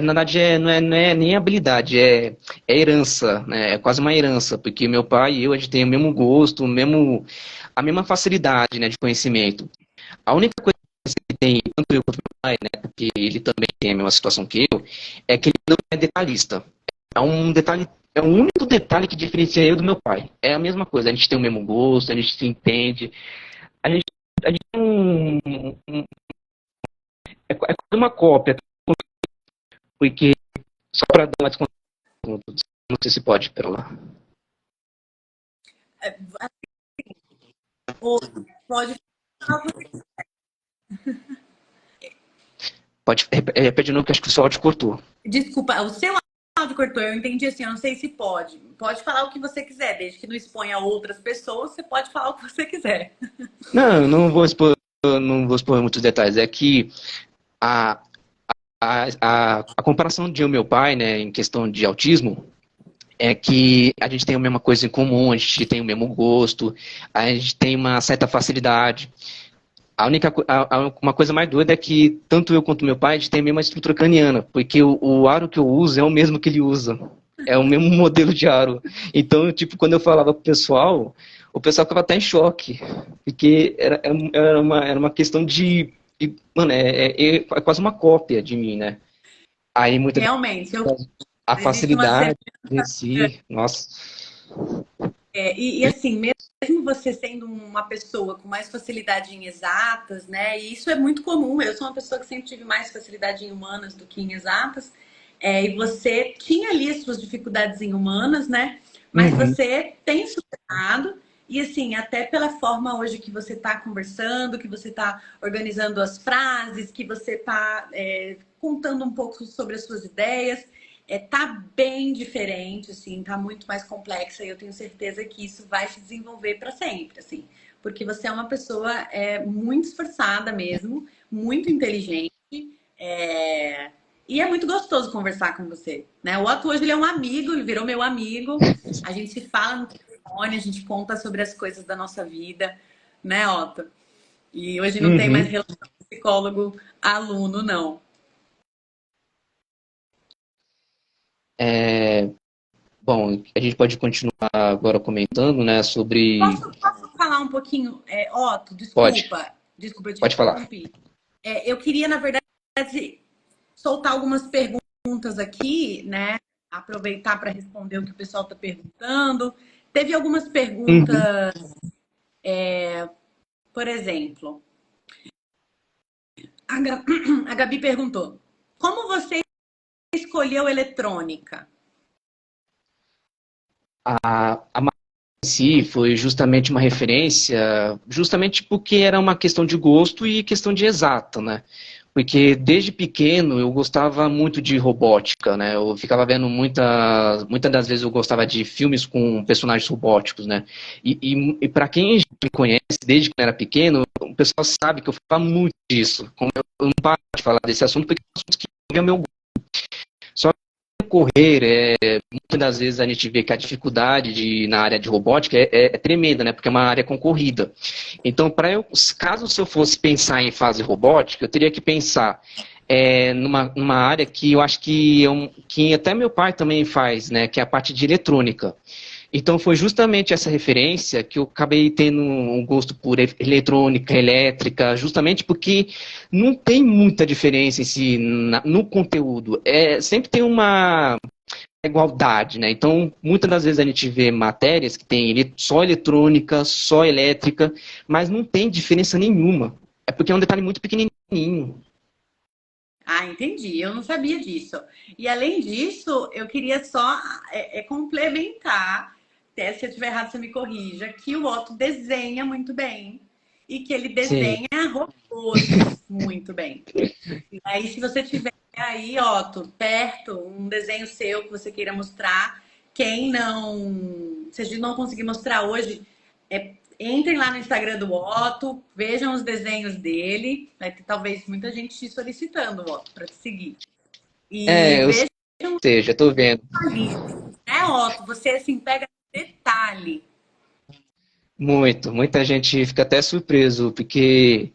Na verdade, não é nem habilidade, é herança, né? É quase uma herança, porque meu pai e eu, a gente tem o mesmo gosto, a mesma facilidade, né, de conhecimento. A única coisa que tem, tanto eu quanto meu pai, né, porque ele também tem a mesma situação que eu, é que ele não é detalhista. É um detalhe, é o único detalhe que diferencia eu do meu pai. É a mesma coisa, a gente tem o mesmo gosto, a gente se entende, a gente, a gente tem é quase uma cópia, porque só para dar mais conteúdo, não sei se pode, pera lá. Pode falar. Pode repetir de novo, que acho que o seu áudio cortou. Desculpa, o seu áudio cortou, eu entendi assim, eu não sei se pode. Pode falar o que você quiser, desde que não exponha outras pessoas, você pode falar o que você quiser. Não, não vou expor muitos detalhes. É que a, a comparação de eu e meu pai, né, em questão de autismo, é que a gente tem a mesma coisa em comum, a gente tem o mesmo gosto, a gente tem uma certa facilidade. Uma coisa mais doida é que tanto eu quanto meu pai, a gente tem a mesma estrutura craniana, porque o aro que eu uso é o mesmo que ele usa. É o mesmo modelo de aro. Então, tipo, quando eu falava pro pessoal, o pessoal ficava até em choque, porque era uma questão mano, é quase uma cópia de mim, né? Aí muitas Realmente, a existe uma facilidade em semelhança. si, nossa. E assim, mesmo você sendo uma pessoa com mais facilidade em exatas, né? E isso é muito comum. Eu sou uma pessoa que sempre tive mais facilidade em humanas do que em exatas. E você tinha ali as suas dificuldades em humanas, né? Mas Uhum. você tem superado. E assim, até pela forma hoje que você está conversando, que você está organizando as frases, que você está contando um pouco sobre as suas ideias, tá bem diferente, assim, tá muito mais complexa e eu tenho certeza que isso vai se desenvolver para sempre, assim, porque você é uma pessoa muito esforçada mesmo, muito inteligente, é, e é muito gostoso conversar com você, né? O Otto hoje ele é um amigo, ele virou meu amigo, a gente se fala no telefone, a gente conta sobre as coisas da nossa vida, né, Otto? E hoje não tem mais Uhum. relação psicólogo-aluno, não. É, bom, a gente pode continuar agora comentando, né, sobre... Posso falar um pouquinho, Otto? Pode, Desculpa, eu te pode falar. interrompi. Eu queria, na verdade, soltar algumas perguntas aqui, né? Aproveitar para responder o que o pessoal está perguntando. Teve algumas Uhum. perguntas, por exemplo, a Gabi perguntou: como você escolheu eletrônica? A Maria em si foi justamente uma referência, justamente porque era uma questão de gosto e questão de exata, né? Porque desde pequeno eu gostava muito de robótica, né? Eu ficava vendo muitas das vezes eu gostava de filmes com personagens robóticos, né? E para quem me conhece desde que eu era pequeno, o pessoal sabe que eu falava muito disso. Como eu não paro de falar desse assunto, porque é um assunto que é meu gosto. Só que concorrer, muitas das vezes a gente vê que a dificuldade na área de robótica é tremenda, né? Porque é uma área concorrida. Então, caso se eu fosse pensar em fazer robótica, eu teria que pensar numa área que eu acho que até meu pai também faz, né? Que é a parte de eletrônica. Então, foi justamente essa referência que eu acabei tendo um gosto por eletrônica, elétrica, justamente porque não tem muita diferença em si no conteúdo. Sempre tem uma igualdade, né? Então, muitas das vezes a gente vê matérias que tem só eletrônica, só elétrica, mas não tem diferença nenhuma. É porque é um detalhe muito pequenininho. Ah, entendi. Eu não sabia disso. E além disso, eu queria só complementar, até se eu estiver errado, você me corrija, que o Otto desenha muito bem e que ele Sim. desenha robôs muito bem. E aí, se você tiver aí, Otto, perto, um desenho seu que você queira mostrar, quem não, se a gente não conseguir mostrar hoje, entrem lá no Instagram do Otto, vejam os desenhs dele. Vai ter talvez muita gente te solicitando, Otto, para te seguir. E Ou vejam seja, estou vendo. detalhes, né, Otto? Você assim pega detalhe. Muita gente fica até surpreso, porque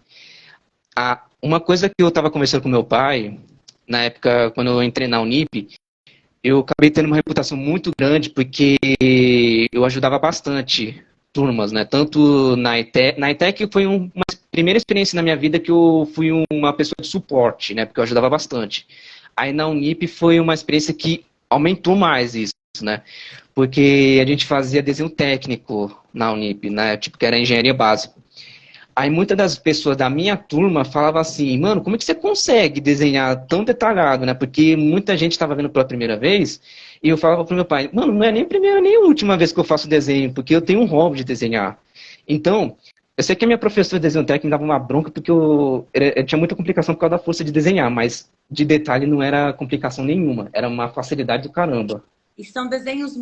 uma coisa que eu estava conversando com meu pai, na época, quando eu entrei na Unip, eu acabei tendo uma reputação muito grande, porque eu ajudava bastante turmas, né? Tanto na ETEC. Na ETEC foi uma primeira experiência na minha vida que eu fui uma pessoa de suporte, né? Porque eu ajudava bastante. Aí na Unip foi uma experiência que aumentou mais isso, né? Porque a gente fazia desenho técnico na Unip, né? Tipo, que era engenharia básica. Aí muitas das pessoas da minha turma falavam assim, mano, como é que você consegue desenhar tão detalhado, né? Porque muita gente estava vendo pela primeira vez, e eu falava pro meu pai, mano, não é nem a primeira nem a última vez que eu faço desenho, porque eu tenho um hobby de desenhar. Então, eu sei que a minha professora de desenho técnico me dava uma bronca, porque eu tinha muita complicação por causa da força de desenhar, mas de detalhe não era complicação nenhuma, era uma facilidade do caramba. E são desenhos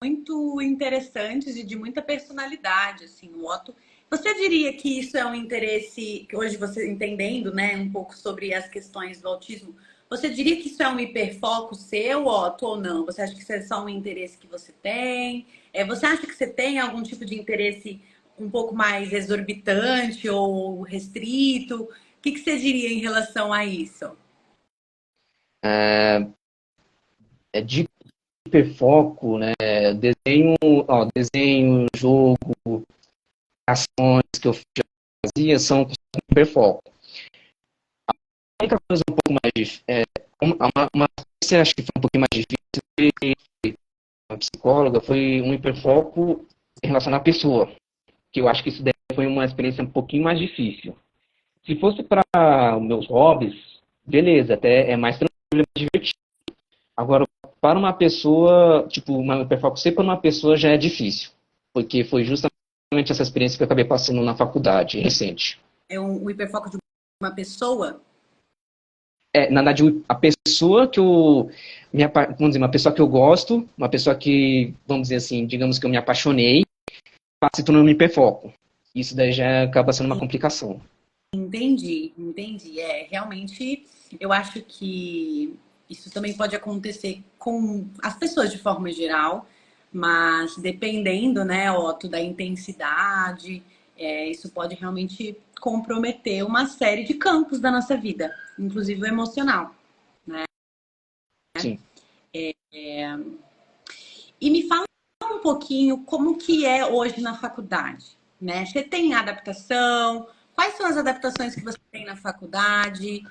muito interessantes e de muita personalidade, assim, o Otto. Você diria que isso é um interesse, que hoje você entendendo, né, um pouco sobre as questões do autismo, você diria que isso é um hiperfoco seu, Otto, ou não? Você acha que isso é só um interesse que você tem? Você acha que você tem algum tipo de interesse um pouco mais exorbitante ou restrito? O que você diria em relação a isso? É de hiperfoco, né? Desenho, desenho, jogo, ações que eu fazia são com hiperfoco. A única coisa um pouco mais difícil, uma coisa que eu acho que foi um pouquinho mais difícil foi a psicóloga, foi um hiperfoco em relação à pessoa, que eu acho que isso daí foi uma experiência um pouquinho mais difícil. Se fosse para meus hobbies, beleza, até é mais tranquilo, mais divertido. Agora, para uma pessoa, tipo, uma hiperfoco ser para uma pessoa já é difícil, porque foi justamente essa experiência que eu acabei passando na faculdade recente. É um hiperfoco de uma pessoa? Na verdade, a pessoa que eu vamos dizer, uma pessoa que eu gosto, uma pessoa que, vamos dizer assim, digamos que eu me apaixonei, se tornando um hiperfoco. Isso daí já acaba sendo uma complicação. Entendi, entendi. Realmente, eu acho que isso também pode acontecer com as pessoas de forma geral, mas dependendo, né, Otto, da intensidade, isso pode realmente comprometer uma série de campos da nossa vida, inclusive o emocional. Sim. E me fala um pouquinho como que é hoje na faculdade, né? Você tem adaptação? Quais são as adaptações que você tem na faculdade?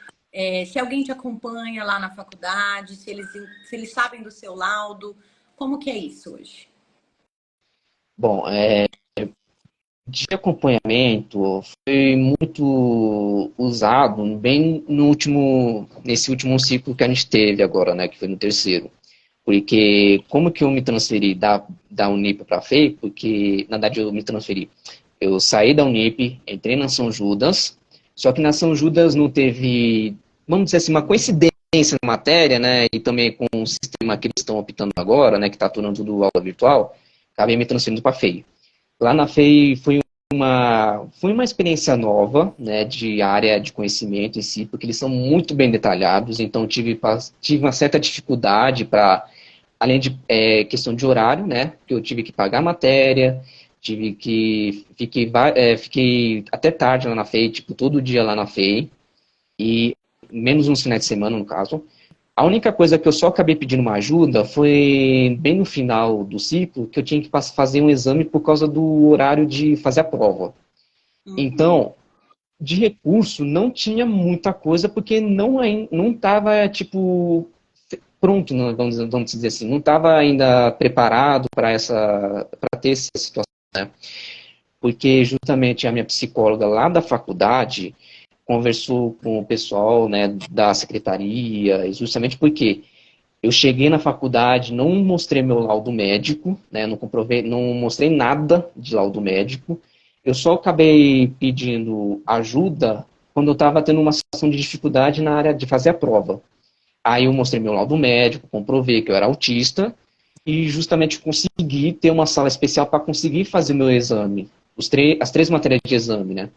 Se alguém te acompanha lá na faculdade, se eles sabem do seu laudo, como que é isso hoje? Bom, de acompanhamento foi muito usado bem nesse último ciclo que a gente teve agora, né, que foi no terceiro. Porque como que eu me transferi da Unip para a FEI? Porque, na verdade, eu me transferi. Eu saí da Unip, entrei na São Judas, só que na São Judas não teve, vamos dizer assim, uma coincidência na matéria, né, e também com o sistema que eles estão optando agora, né, que está tornando tudo aula virtual, acabei me transferindo para a FEI. Lá na FEI foi foi uma experiência nova, né, de área de conhecimento em si, porque eles são muito bem detalhados, então tive uma certa dificuldade para, além de questão de horário, né, que eu tive que pagar a matéria, fiquei até tarde lá na FEI, tipo, todo dia lá na FEI, e menos uns finais de semana, no caso. A única coisa que eu só acabei pedindo uma ajuda foi bem no final do ciclo, que eu tinha que fazer um exame por causa do horário de fazer a prova. Uhum. Então, de recurso, não tinha muita coisa, porque não estava, tipo, pronto, né, vamos dizer assim, não estava ainda preparado para ter essa situação, né? Porque justamente a minha psicóloga lá da faculdade conversou com o pessoal, né, da secretaria, e justamente porque eu cheguei na faculdade, não mostrei meu laudo médico, né, não comprovei, não mostrei nada de laudo médico. Eu só acabei pedindo ajuda quando eu estava tendo uma situação de dificuldade na área de fazer a prova. Aí eu mostrei meu laudo médico, comprovei que eu era autista e justamente consegui ter uma sala especial para conseguir fazer o meu exame, as três matérias de exame, né?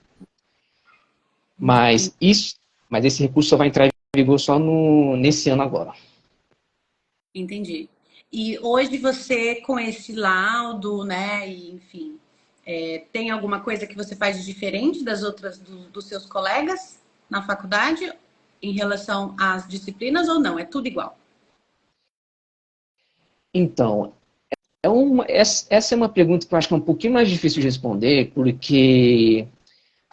Entendi. Mas esse recurso só vai entrar em vigor só nesse ano agora. Entendi. E hoje você, com esse laudo, né, e, enfim, tem alguma coisa que você faz de diferente das outras, dos seus colegas na faculdade em relação às disciplinas ou não? É tudo igual? Então, essa é uma pergunta que eu acho que é um pouquinho mais difícil de responder, porque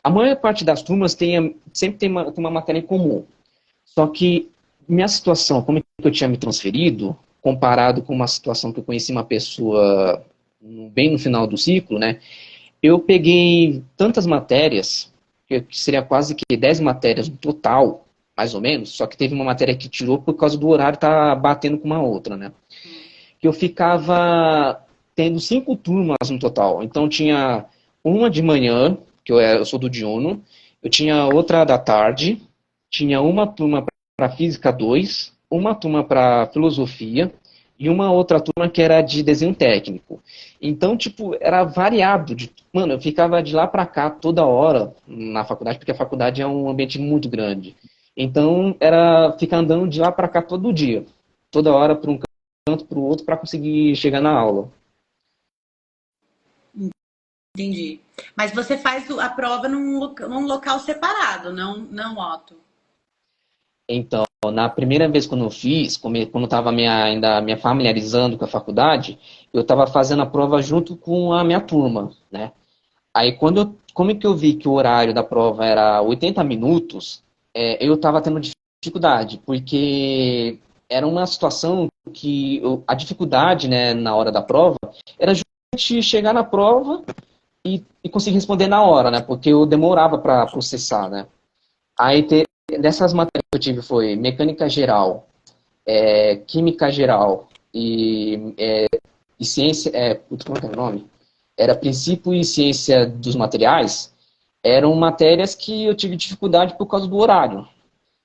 a maior parte das turmas sempre tem uma matéria em comum. Só que minha situação, como é que eu tinha me transferido, comparado com uma situação que eu conheci uma pessoa bem no final do ciclo, né? Eu peguei tantas matérias, que seria quase que 10 matérias no total, mais ou menos, só que teve uma matéria que tirou por causa do horário estar batendo com uma outra, né? Que eu ficava tendo 5 turmas no total. Então tinha uma de manhã, eu sou do diurno, eu tinha outra da tarde, tinha uma turma para Física 2, uma turma para Filosofia e uma outra turma que era de desenho técnico. Então, tipo, era variado. Mano, eu ficava de lá para cá toda hora na faculdade, porque a faculdade é um ambiente muito grande. Então, era ficar andando de lá para cá todo dia. Toda hora para um canto, para o outro, para conseguir chegar na aula. Entendi. Mas você faz a prova num local separado, não, Otto? Então, na primeira vez quando eu fiz, quando eu estava ainda me familiarizando com a faculdade, eu estava fazendo a prova junto com a minha turma, né? Aí, como é que eu vi que o horário da prova era 80 minutos, eu estava tendo dificuldade, porque era uma situação que a dificuldade, né, na hora da prova, era justamente chegar na prova e conseguir responder na hora, né? Porque eu demorava para processar, né? Aí, dessas matérias que eu tive foi mecânica geral, química geral e ciência, como é que é o nome? Era princípio e ciência dos materiais, eram matérias que eu tive dificuldade por causa do horário.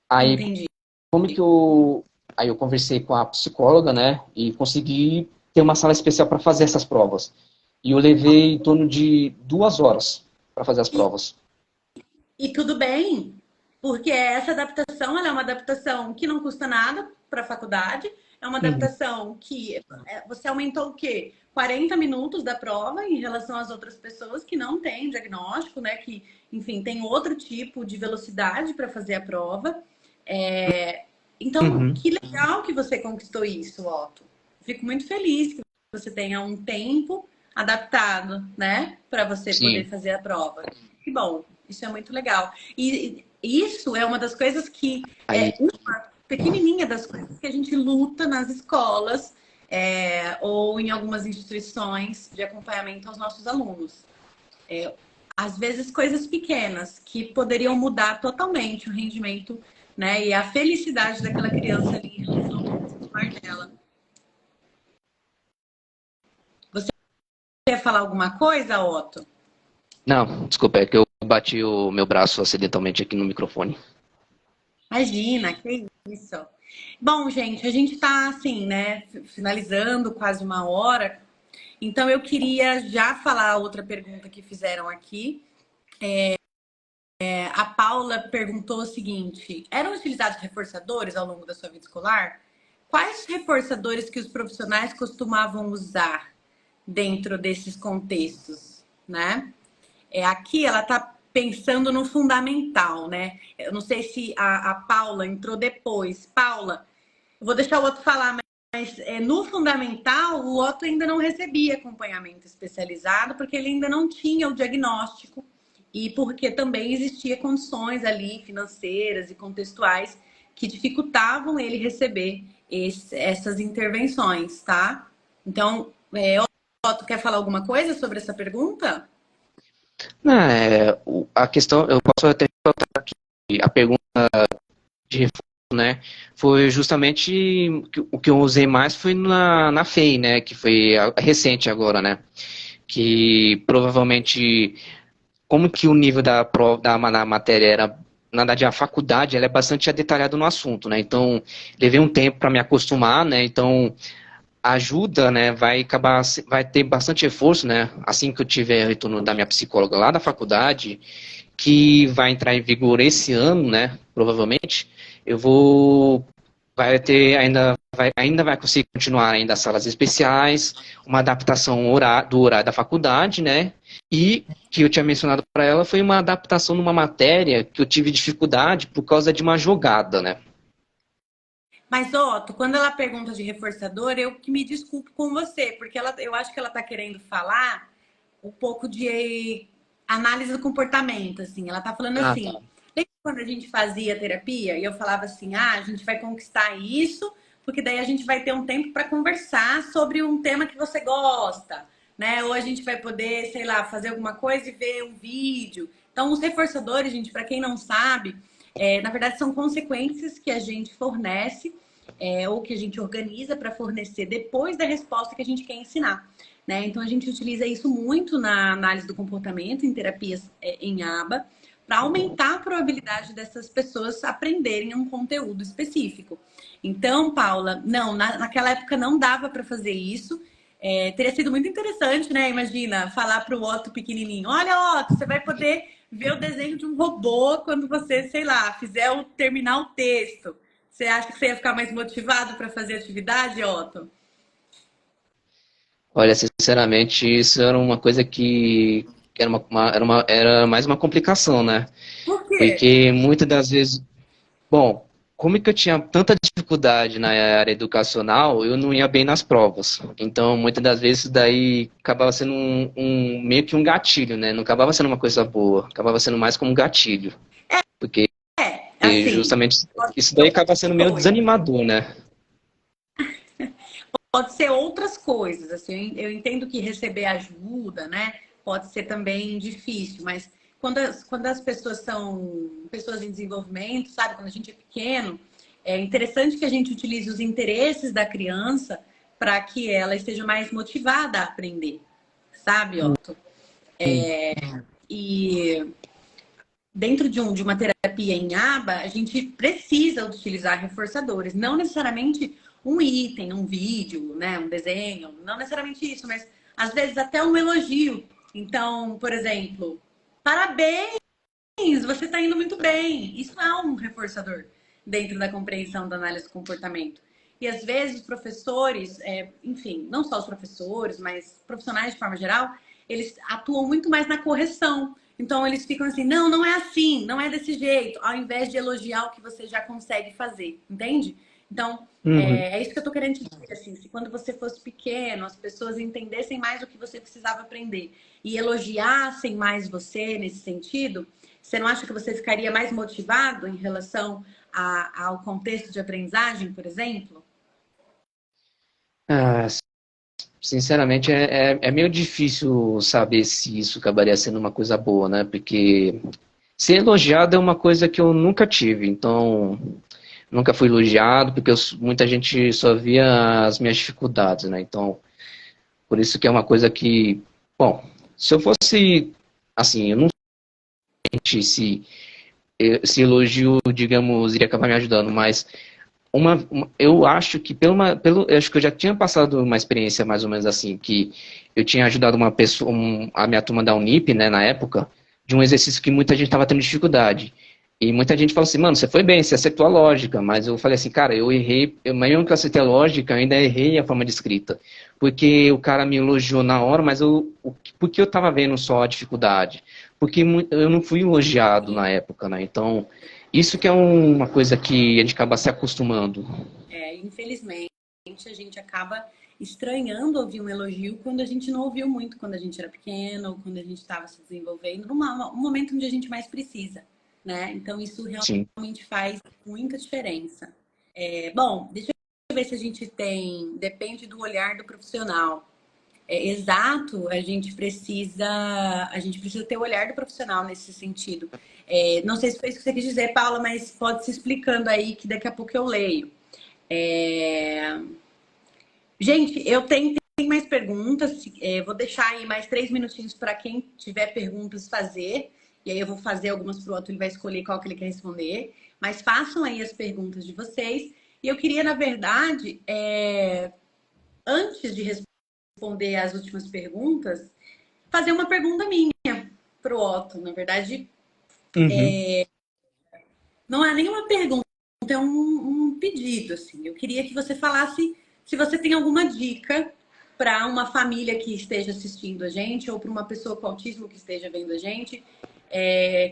Aí, Entendi. como que eu, aí eu conversei com a psicóloga, né, e consegui ter uma sala especial para fazer essas provas. E eu levei em torno de 2 horas para fazer as E, provas. e tudo bem, porque essa adaptação, ela é uma adaptação que não custa nada para a faculdade, é uma Uhum. adaptação que você aumentou o quê? 40 minutos da prova em relação às outras pessoas que não têm diagnóstico, né? Que, enfim, tem outro tipo de velocidade para fazer a prova. Então, Uhum. que legal que você conquistou isso, Otto. Fico muito feliz que você tenha um tempo adaptado, né, para você poder Sim. fazer a prova. Que bom, isso é muito legal. E isso é uma das coisas que Aí, uma pequenininha das coisas que a gente luta nas escolas ou em algumas instituições de acompanhamento aos nossos alunos. Às vezes coisas pequenas que poderiam mudar totalmente o rendimento, né, e a felicidade daquela criança ali em relação ao participar dela. Você quer falar alguma coisa, Otto? não, desculpa, é que eu bati o meu braço acidentalmente aqui no microfone. Imagina, que isso. Bom, gente, a gente tá assim, né, finalizando quase uma hora. Então, eu queria já falar outra pergunta que fizeram aqui. A Paula perguntou o seguinte: eram utilizados reforçadores ao longo da sua vida escolar? Quais reforçadores que os profissionais costumavam usar dentro desses contextos, né? Aqui ela está pensando no fundamental, né? Eu não sei se a Paula entrou depois. Paula, eu vou deixar o Otto falar, mas no fundamental o Otto ainda não recebia acompanhamento especializado porque ele ainda não tinha o diagnóstico e porque também existia condições ali financeiras e contextuais que dificultavam ele receber essas intervenções, tá? Então, Otto, quer falar alguma coisa sobre essa pergunta? Não, a questão, eu posso até botar aqui, a pergunta de reforço, né, foi justamente o que eu usei mais foi na FEI, né, que foi recente agora, né, que provavelmente, como que o nível da prova, da matéria era, na verdade, a faculdade, ela é bastante detalhada no assunto, né, então, levei um tempo para me acostumar, né, então, a ajuda, né, vai ter bastante reforço, né, assim que eu tiver retorno da minha psicóloga lá da faculdade, que vai entrar em vigor esse ano, né, provavelmente, eu vou, vai ter, ainda vai conseguir continuar ainda as salas especiais, uma adaptação do horário da faculdade, né, e que eu tinha mencionado para ela foi uma adaptação numa matéria que eu tive dificuldade por causa de uma jogada, né. Mas, Otto, quando ela pergunta de reforçador, eu que me desculpo com você, porque eu acho que ela está querendo falar um pouco de análise do comportamento, assim. Ela está falando Ah, tá. assim, lembra quando a gente fazia terapia e eu falava assim, a gente vai conquistar isso, porque daí a gente vai ter um tempo para conversar sobre um tema que você gosta, né? Ou a gente vai poder, sei lá, fazer alguma coisa e ver um vídeo. Então, os reforçadores, gente, para quem não sabe, na verdade são consequências que a gente fornece ou que a gente organiza para fornecer depois da resposta que a gente quer ensinar. Né? Então, a gente utiliza isso muito na análise do comportamento, em terapias em aba, para aumentar a probabilidade dessas pessoas aprenderem um conteúdo específico. Então, Paula, não, naquela época não dava para fazer isso. Teria sido muito interessante, né? Imagina, falar para o Otto pequenininho: olha, Otto, você vai poder ver o desenho de um robô quando você, sei lá, terminar o texto. Você acha que você ia ficar mais motivado para fazer atividade, Otto? Olha, sinceramente, isso era uma coisa que era mais uma complicação, né? Por quê? Porque muitas das vezes, bom, como é que eu tinha tanta dificuldade na área educacional, eu não ia bem nas provas. Então, muitas das vezes, daí acabava sendo meio que um gatilho, né? Não acabava sendo uma coisa boa, acabava sendo mais como um gatilho. Porque Assim, justamente pode isso ser daí acaba outras sendo meio coisas. desanimador, né? Pode ser outras coisas, assim, eu entendo que receber ajuda, né, pode ser também difícil, mas quando as pessoas são pessoas em desenvolvimento, sabe, quando a gente é pequeno, é interessante que a gente utilize os interesses da criança para que ela esteja mais motivada a aprender, sabe, Otto? Hum. E dentro de uma terapia em aba, a gente precisa utilizar reforçadores, não necessariamente um item, um vídeo, né, um desenho, não necessariamente isso, mas às vezes até um elogio. Então, por exemplo, parabéns, você está indo muito bem. Isso é um reforçador dentro da compreensão da análise do comportamento. E às vezes os professores, enfim, não só os professores, mas profissionais de forma geral, eles atuam muito mais na correção. Então eles ficam assim, não, não é assim, não é desse jeito, ao invés de elogiar o que você já consegue fazer, entende? Então, Uhum. isso que eu tô querendo te dizer, assim, se quando você fosse pequeno, as pessoas entendessem mais o que você precisava aprender e elogiassem mais você nesse sentido, você não acha que você ficaria mais motivado em relação ao contexto de aprendizagem, por exemplo? Ah, sinceramente, é meio difícil saber se isso acabaria sendo uma coisa boa, né? Porque ser elogiado é uma coisa que eu nunca tive, então nunca fui elogiado, porque muita gente só via as minhas dificuldades, né? Então, por isso que é uma coisa que, bom, se eu fosse, assim, eu não sei se elogio, digamos, iria acabar me ajudando, mas eu acho que eu acho que eu já tinha passado uma experiência mais ou menos assim, que eu tinha ajudado uma pessoa, a minha turma da Unip, né, na época, de um exercício que muita gente estava tendo dificuldade. E muita gente falou assim, mano, você foi bem, você acertou a lógica, mas eu falei assim, cara, eu errei, mesmo que eu acertei a lógica, eu ainda errei a forma de escrita. Porque o cara me elogiou na hora, mas porque eu estava vendo só a dificuldade. Porque eu não fui elogiado na época, né? Então, isso que é uma coisa que a gente acaba se acostumando. Infelizmente, a gente acaba estranhando ouvir um elogio quando a gente não ouviu muito quando a gente era pequeno, ou quando a gente estava se desenvolvendo, um momento onde a gente mais precisa, né? Então, isso Sim. realmente faz muita diferença. Bom, deixa eu ver se a gente tem. Depende do olhar do profissional. Exato, a gente precisa ter o olhar do profissional nesse sentido. Não sei se foi isso que você quis dizer, Paula, mas pode se explicando aí que daqui a pouco eu leio. É, Gente, tem mais perguntas. Vou deixar aí mais 3 minutinhos para quem tiver perguntas fazer. E aí eu vou fazer algumas para o outro, ele vai escolher qual que ele quer responder. Mas façam aí as perguntas de vocês. E eu queria, na verdade, antes de responder as últimas perguntas, fazer uma pergunta minha para o Otto. Na verdade, Uhum. não é nenhuma pergunta, é um pedido. Assim. Eu queria que você falasse se você tem alguma dica para uma família que esteja assistindo a gente ou para uma pessoa com autismo que esteja vendo a gente,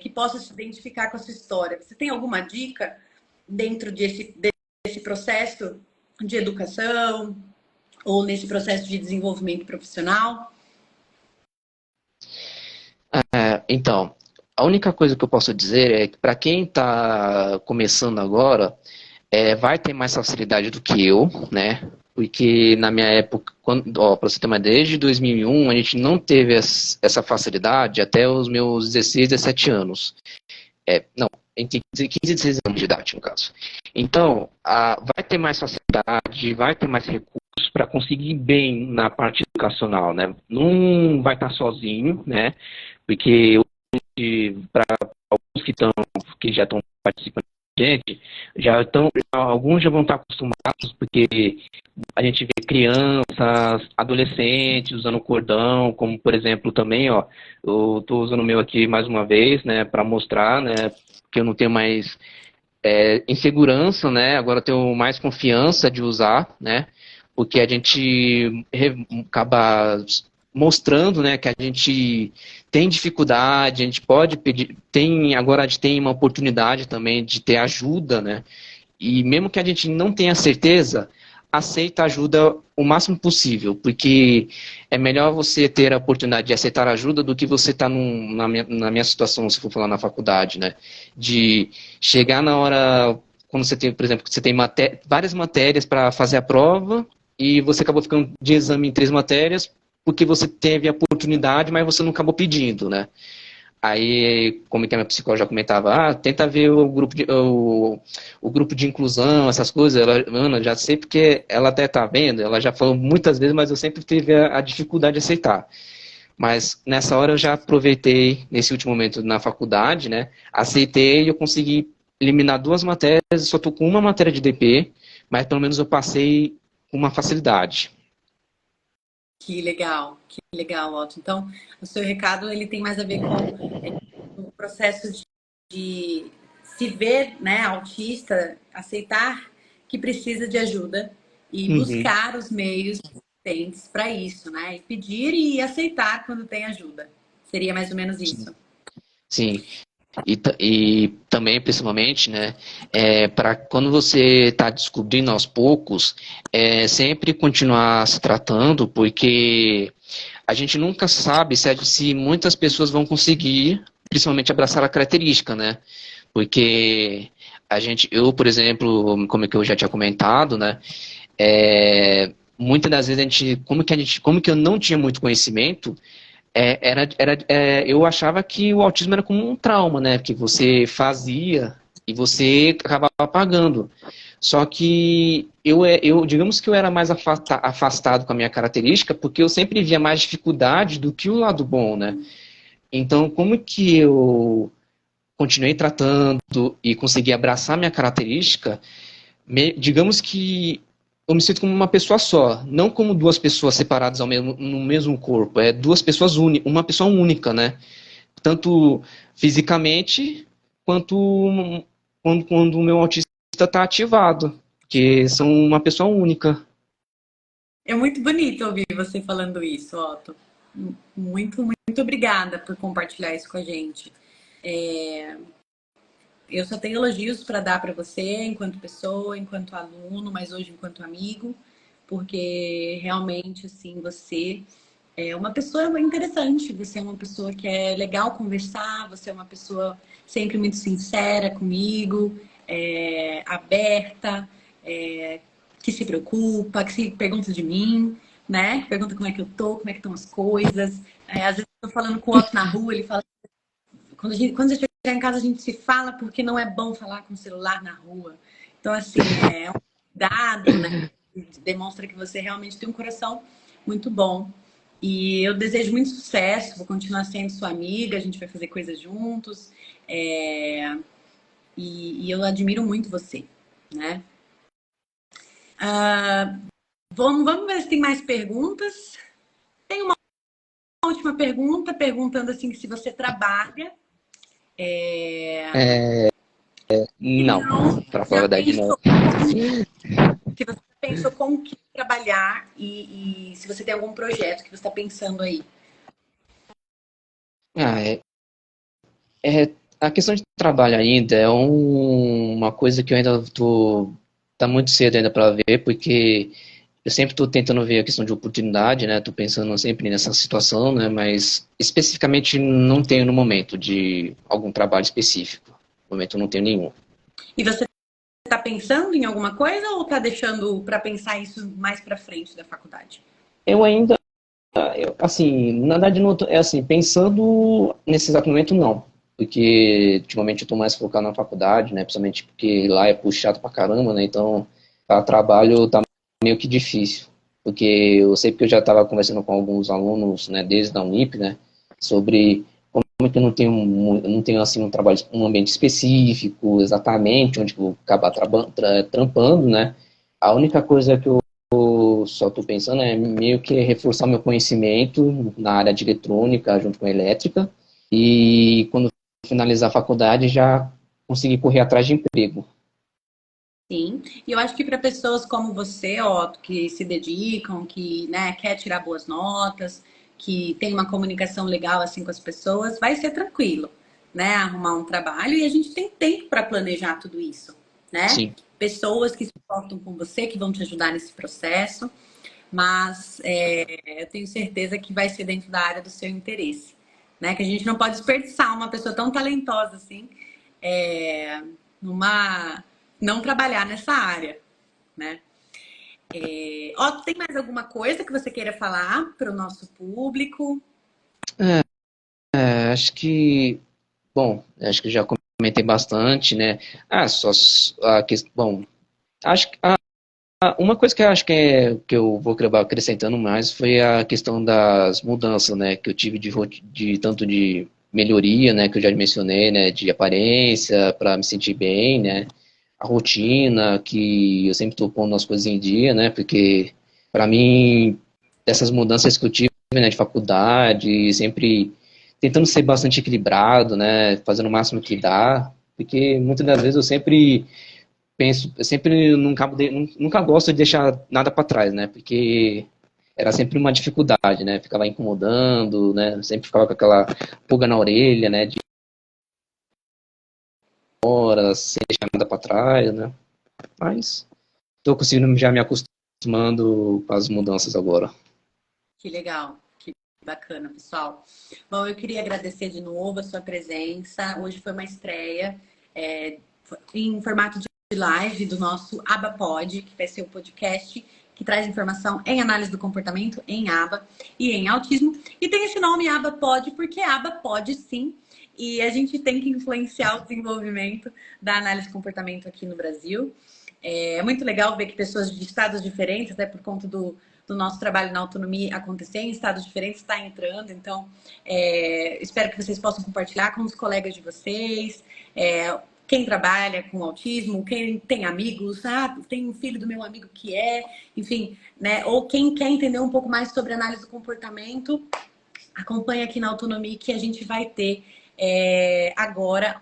que possa se identificar com essa história. Você tem alguma dica dentro desse processo de educação ou nesse processo de desenvolvimento profissional? Então, a única coisa que eu posso dizer é que para quem está começando agora, vai ter mais facilidade do que eu, né? Porque na minha época, para você ter uma ideia, desde 2001 a gente não teve essa facilidade até os meus 16, 17 anos. Não, entre 15 e 16 anos de idade, no caso. Então, vai ter mais facilidade, vai ter mais recursos para conseguir bem na parte educacional, né? Não vai estar sozinho, né? Porque para alguns que já estão participando da gente, alguns já vão estar acostumados, porque a gente vê crianças, adolescentes usando cordão, como por exemplo também, ó, eu estou usando o meu aqui mais uma vez, né, para mostrar, né, que eu não tenho mais insegurança, né, agora eu tenho mais confiança de usar, né, porque a gente acaba mostrando, né, que a gente tem dificuldade, a gente pode pedir, agora a gente tem uma oportunidade também de ter ajuda, né, e mesmo que a gente não tenha certeza, aceita ajuda o máximo possível, porque é melhor você ter a oportunidade de aceitar ajuda do que você estar na minha situação, se for falar na faculdade, né, de chegar na hora, quando você tem, por exemplo, você tem várias matérias para fazer a prova, e você acabou ficando de exame em 3 matérias, porque você teve a oportunidade, mas você não acabou pedindo, né? Aí, como que a minha psicóloga já comentava, tenta ver o grupo de inclusão, essas coisas. Ana, já sei porque ela até tá vendo, ela já falou muitas vezes, mas eu sempre tive a dificuldade de aceitar. Mas nessa hora eu já aproveitei, nesse último momento na faculdade, né? Aceitei e eu consegui eliminar 2 matérias, só tô com uma matéria de DP, mas pelo menos eu passei com uma facilidade. Que legal, Otto. Então, o seu recado ele tem mais a ver com o processo de se ver, né, autista, aceitar que precisa de ajuda e Uhum. buscar os meios existentes para isso, né? E pedir e aceitar quando tem ajuda. Seria mais ou menos isso. Sim. E também, principalmente, né, para quando você está descobrindo aos poucos, sempre continuar se tratando, porque a gente nunca sabe se muitas pessoas vão conseguir, principalmente, abraçar a característica, né? Porque eu, por exemplo, como é que eu já tinha comentado, né, muitas das vezes como que eu não tinha muito conhecimento, eu achava que o autismo era como um trauma, né? Que você fazia e você acabava apagando. Só que digamos que eu era mais afastado com a minha característica, porque eu sempre via mais dificuldade do que o lado bom, né? Então, como que eu continuei tratando e consegui abraçar minha característica, digamos que eu me sinto como uma pessoa só, não como duas pessoas separadas no mesmo corpo, é duas pessoas uma pessoa única, né? Tanto fisicamente quanto quando o meu autista está ativado, que são uma pessoa única. É muito bonito ouvir você falando isso, Otto. Muito, muito obrigada por compartilhar isso com a gente. Eu só tenho elogios para dar para você, enquanto pessoa, enquanto aluno, mas hoje enquanto amigo, porque realmente, assim, você é uma pessoa interessante, você é uma pessoa que é legal conversar, você é uma pessoa sempre muito sincera comigo, aberta, é, que se preocupa, que se pergunta de mim, né? Pergunta como é que eu tô, como é que estão as coisas. Às vezes eu tô falando com o outro na rua, ele fala, quando você chegar em casa a gente se fala porque não é bom falar com o celular na rua. Então, assim, é um cuidado, né? Demonstra que você realmente tem um coração muito bom. E eu desejo muito sucesso, vou continuar sendo sua amiga, a gente vai fazer coisas juntos. É, e eu admiro muito você, né? Ah, vamos ver se tem mais perguntas. Tem uma última pergunta, perguntando assim se você trabalha. É, se Não, não, para falar a já verdade, não. pensou se você pensou com o que trabalhar e se você tem algum projeto que você está pensando aí. Ah, a questão de trabalho ainda é uma coisa que eu ainda tô. Tá muito cedo ainda para ver, porque eu sempre estou tentando ver a questão de oportunidade, né? Tô pensando sempre nessa situação, né? Mas especificamente não tenho no momento de algum trabalho específico. No momento eu não tenho nenhum. E você está pensando em alguma coisa ou está deixando para pensar isso mais para frente da faculdade? Eu ainda, assim, na verdade, não tô, é assim, pensando nesse exato momento, não. Porque ultimamente eu estou mais focado na faculdade, né? Principalmente porque lá é puxado pra caramba, né? Então, para trabalho tá meio que difícil. Porque eu sei que eu já estava conversando com alguns alunos, né, desde a Unip, né? Sobre como é que eu não tenho assim um trabalho, um ambiente específico, exatamente, onde eu vou acabar trampando, né? A única coisa que eu só estou pensando é meio que reforçar meu conhecimento na área de eletrônica junto com elétrica e quando finalizar a faculdade já conseguir correr atrás de emprego. Sim, e eu acho que para pessoas como você, Otto, que se dedicam, que, né, quer tirar boas notas, que tem uma comunicação legal assim com as pessoas, vai ser tranquilo, né, arrumar um trabalho e a gente tem tempo para planejar tudo isso, né? Sim, Pessoas que se importam com você, que vão te ajudar nesse processo, mas eu tenho certeza que vai ser dentro da área do seu interesse, né? Que a gente não pode desperdiçar uma pessoa tão talentosa assim, numa não trabalhar nessa área, né? Ó, tem mais alguma coisa que você queira falar para o nosso público? acho que, bom, acho que já comentei bastante, né? Só a questão, bom, acho que uma coisa que eu acho que eu vou acabar acrescentando mais foi a questão das mudanças, né, que eu tive de tanto de melhoria, né, que eu já mencionei, né, de aparência para me sentir bem, né, a rotina que eu sempre estou pondo as coisas em dia, né, porque para mim dessas mudanças que eu tive, né, de faculdade, sempre tentando ser bastante equilibrado, né, fazendo o máximo que dá, porque muitas das vezes eu sempre eu sempre nunca gosto de deixar nada para trás, né? Porque era sempre uma dificuldade, né? Ficava incomodando, né? Sempre ficava com aquela pulga na orelha, né? De horas, sem deixar nada para trás, né? Mas estou conseguindo já me acostumando com as mudanças agora. Que legal, que bacana, pessoal. Bom, eu queria agradecer de novo a sua presença. Hoje foi uma estreia em formato de live do nosso AbaPod, que vai ser o podcast que traz informação em análise do comportamento, em aba e em autismo. E tem esse nome AbaPod porque aba pode sim. E a gente tem que influenciar o desenvolvimento da análise de comportamento aqui no Brasil. É muito legal ver que pessoas de estados diferentes, até por conta do nosso trabalho na autonomia acontecer em estados diferentes, está entrando. Então, espero que vocês possam compartilhar com os colegas de vocês. quem trabalha com autismo, quem tem amigos, tem um filho do meu amigo que enfim, né? Ou quem quer entender um pouco mais sobre análise do comportamento, acompanha aqui na Autonomia que a gente vai ter agora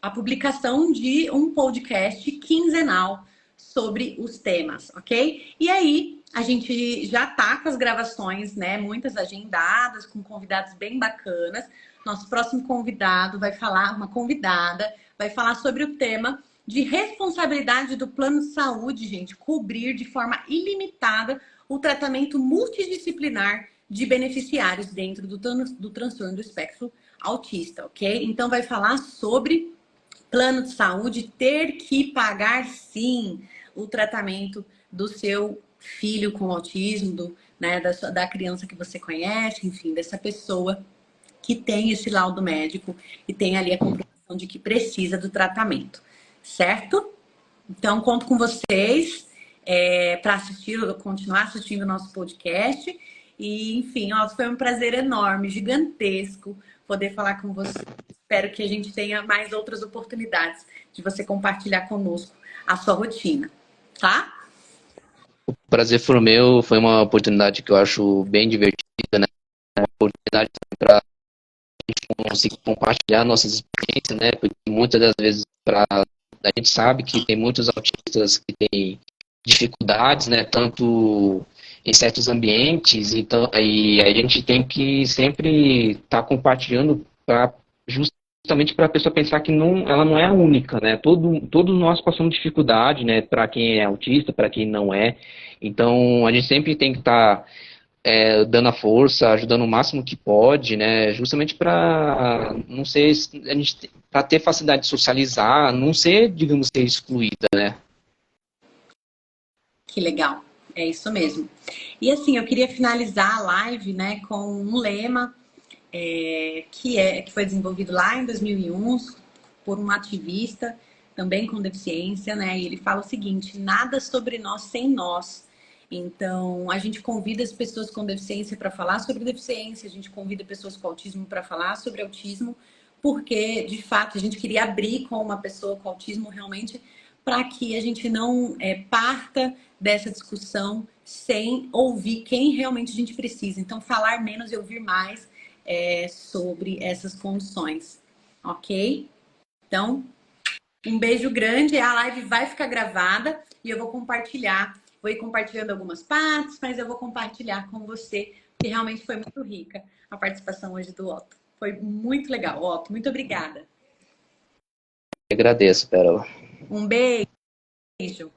a publicação de um podcast quinzenal sobre os temas, ok? E aí, a gente já tá com as gravações, né? Muitas agendadas, com convidados bem bacanas. Nosso próximo convidado vai falar, uma convidada, vai falar sobre o tema de responsabilidade do plano de saúde, gente, cobrir de forma ilimitada o tratamento multidisciplinar de beneficiários dentro do transtorno do espectro autista, ok? Então, vai falar sobre plano de saúde ter que pagar, sim, o tratamento do seu filho com autismo, né, da criança que você conhece, enfim, dessa pessoa que tem esse laudo médico e tem ali a comprovação de que precisa do tratamento, certo? Então, conto com vocês para continuar assistindo o nosso podcast. E, enfim, foi um prazer enorme, gigantesco, poder falar com você. Espero que a gente tenha mais outras oportunidades de você compartilhar conosco a sua rotina, tá? O prazer foi meu, foi uma oportunidade que eu acho bem divertida, né? Uma oportunidade para conseguir compartilhar nossas experiências, né? Porque muitas das vezes a gente sabe que tem muitos autistas que têm dificuldades, né? Tanto em certos ambientes, então, e a gente tem que sempre estar compartilhando para justamente para a pessoa pensar que não, ela não é a única, né? Todos nós passamos dificuldade, né? Para quem é autista, para quem não é. Então, a gente sempre tem que estar dando a força, ajudando o máximo que pode, né? Justamente para não ser a gente para ter facilidade de socializar, não ser, digamos, ser excluída, né? Que legal. É isso mesmo. E assim, eu queria finalizar a live, né, com um lema que foi desenvolvido lá em 2001 por um ativista também com deficiência, né? E ele fala o seguinte: nada sobre nós sem nós. Então, a gente convida as pessoas com deficiência para falar sobre deficiência, a gente convida pessoas com autismo para falar sobre autismo, porque, de fato, a gente queria abrir com uma pessoa com autismo realmente para que a gente não parta dessa discussão sem ouvir quem realmente a gente precisa. Então, falar menos e ouvir mais sobre essas condições, ok? Então, um beijo grande. A live vai ficar gravada e eu vou compartilhar. Vou ir compartilhando algumas partes, mas eu vou compartilhar com você, que realmente foi muito rica a participação hoje do Otto. Foi muito legal, Otto. Muito obrigada. Eu agradeço, Pérola. Um beijo.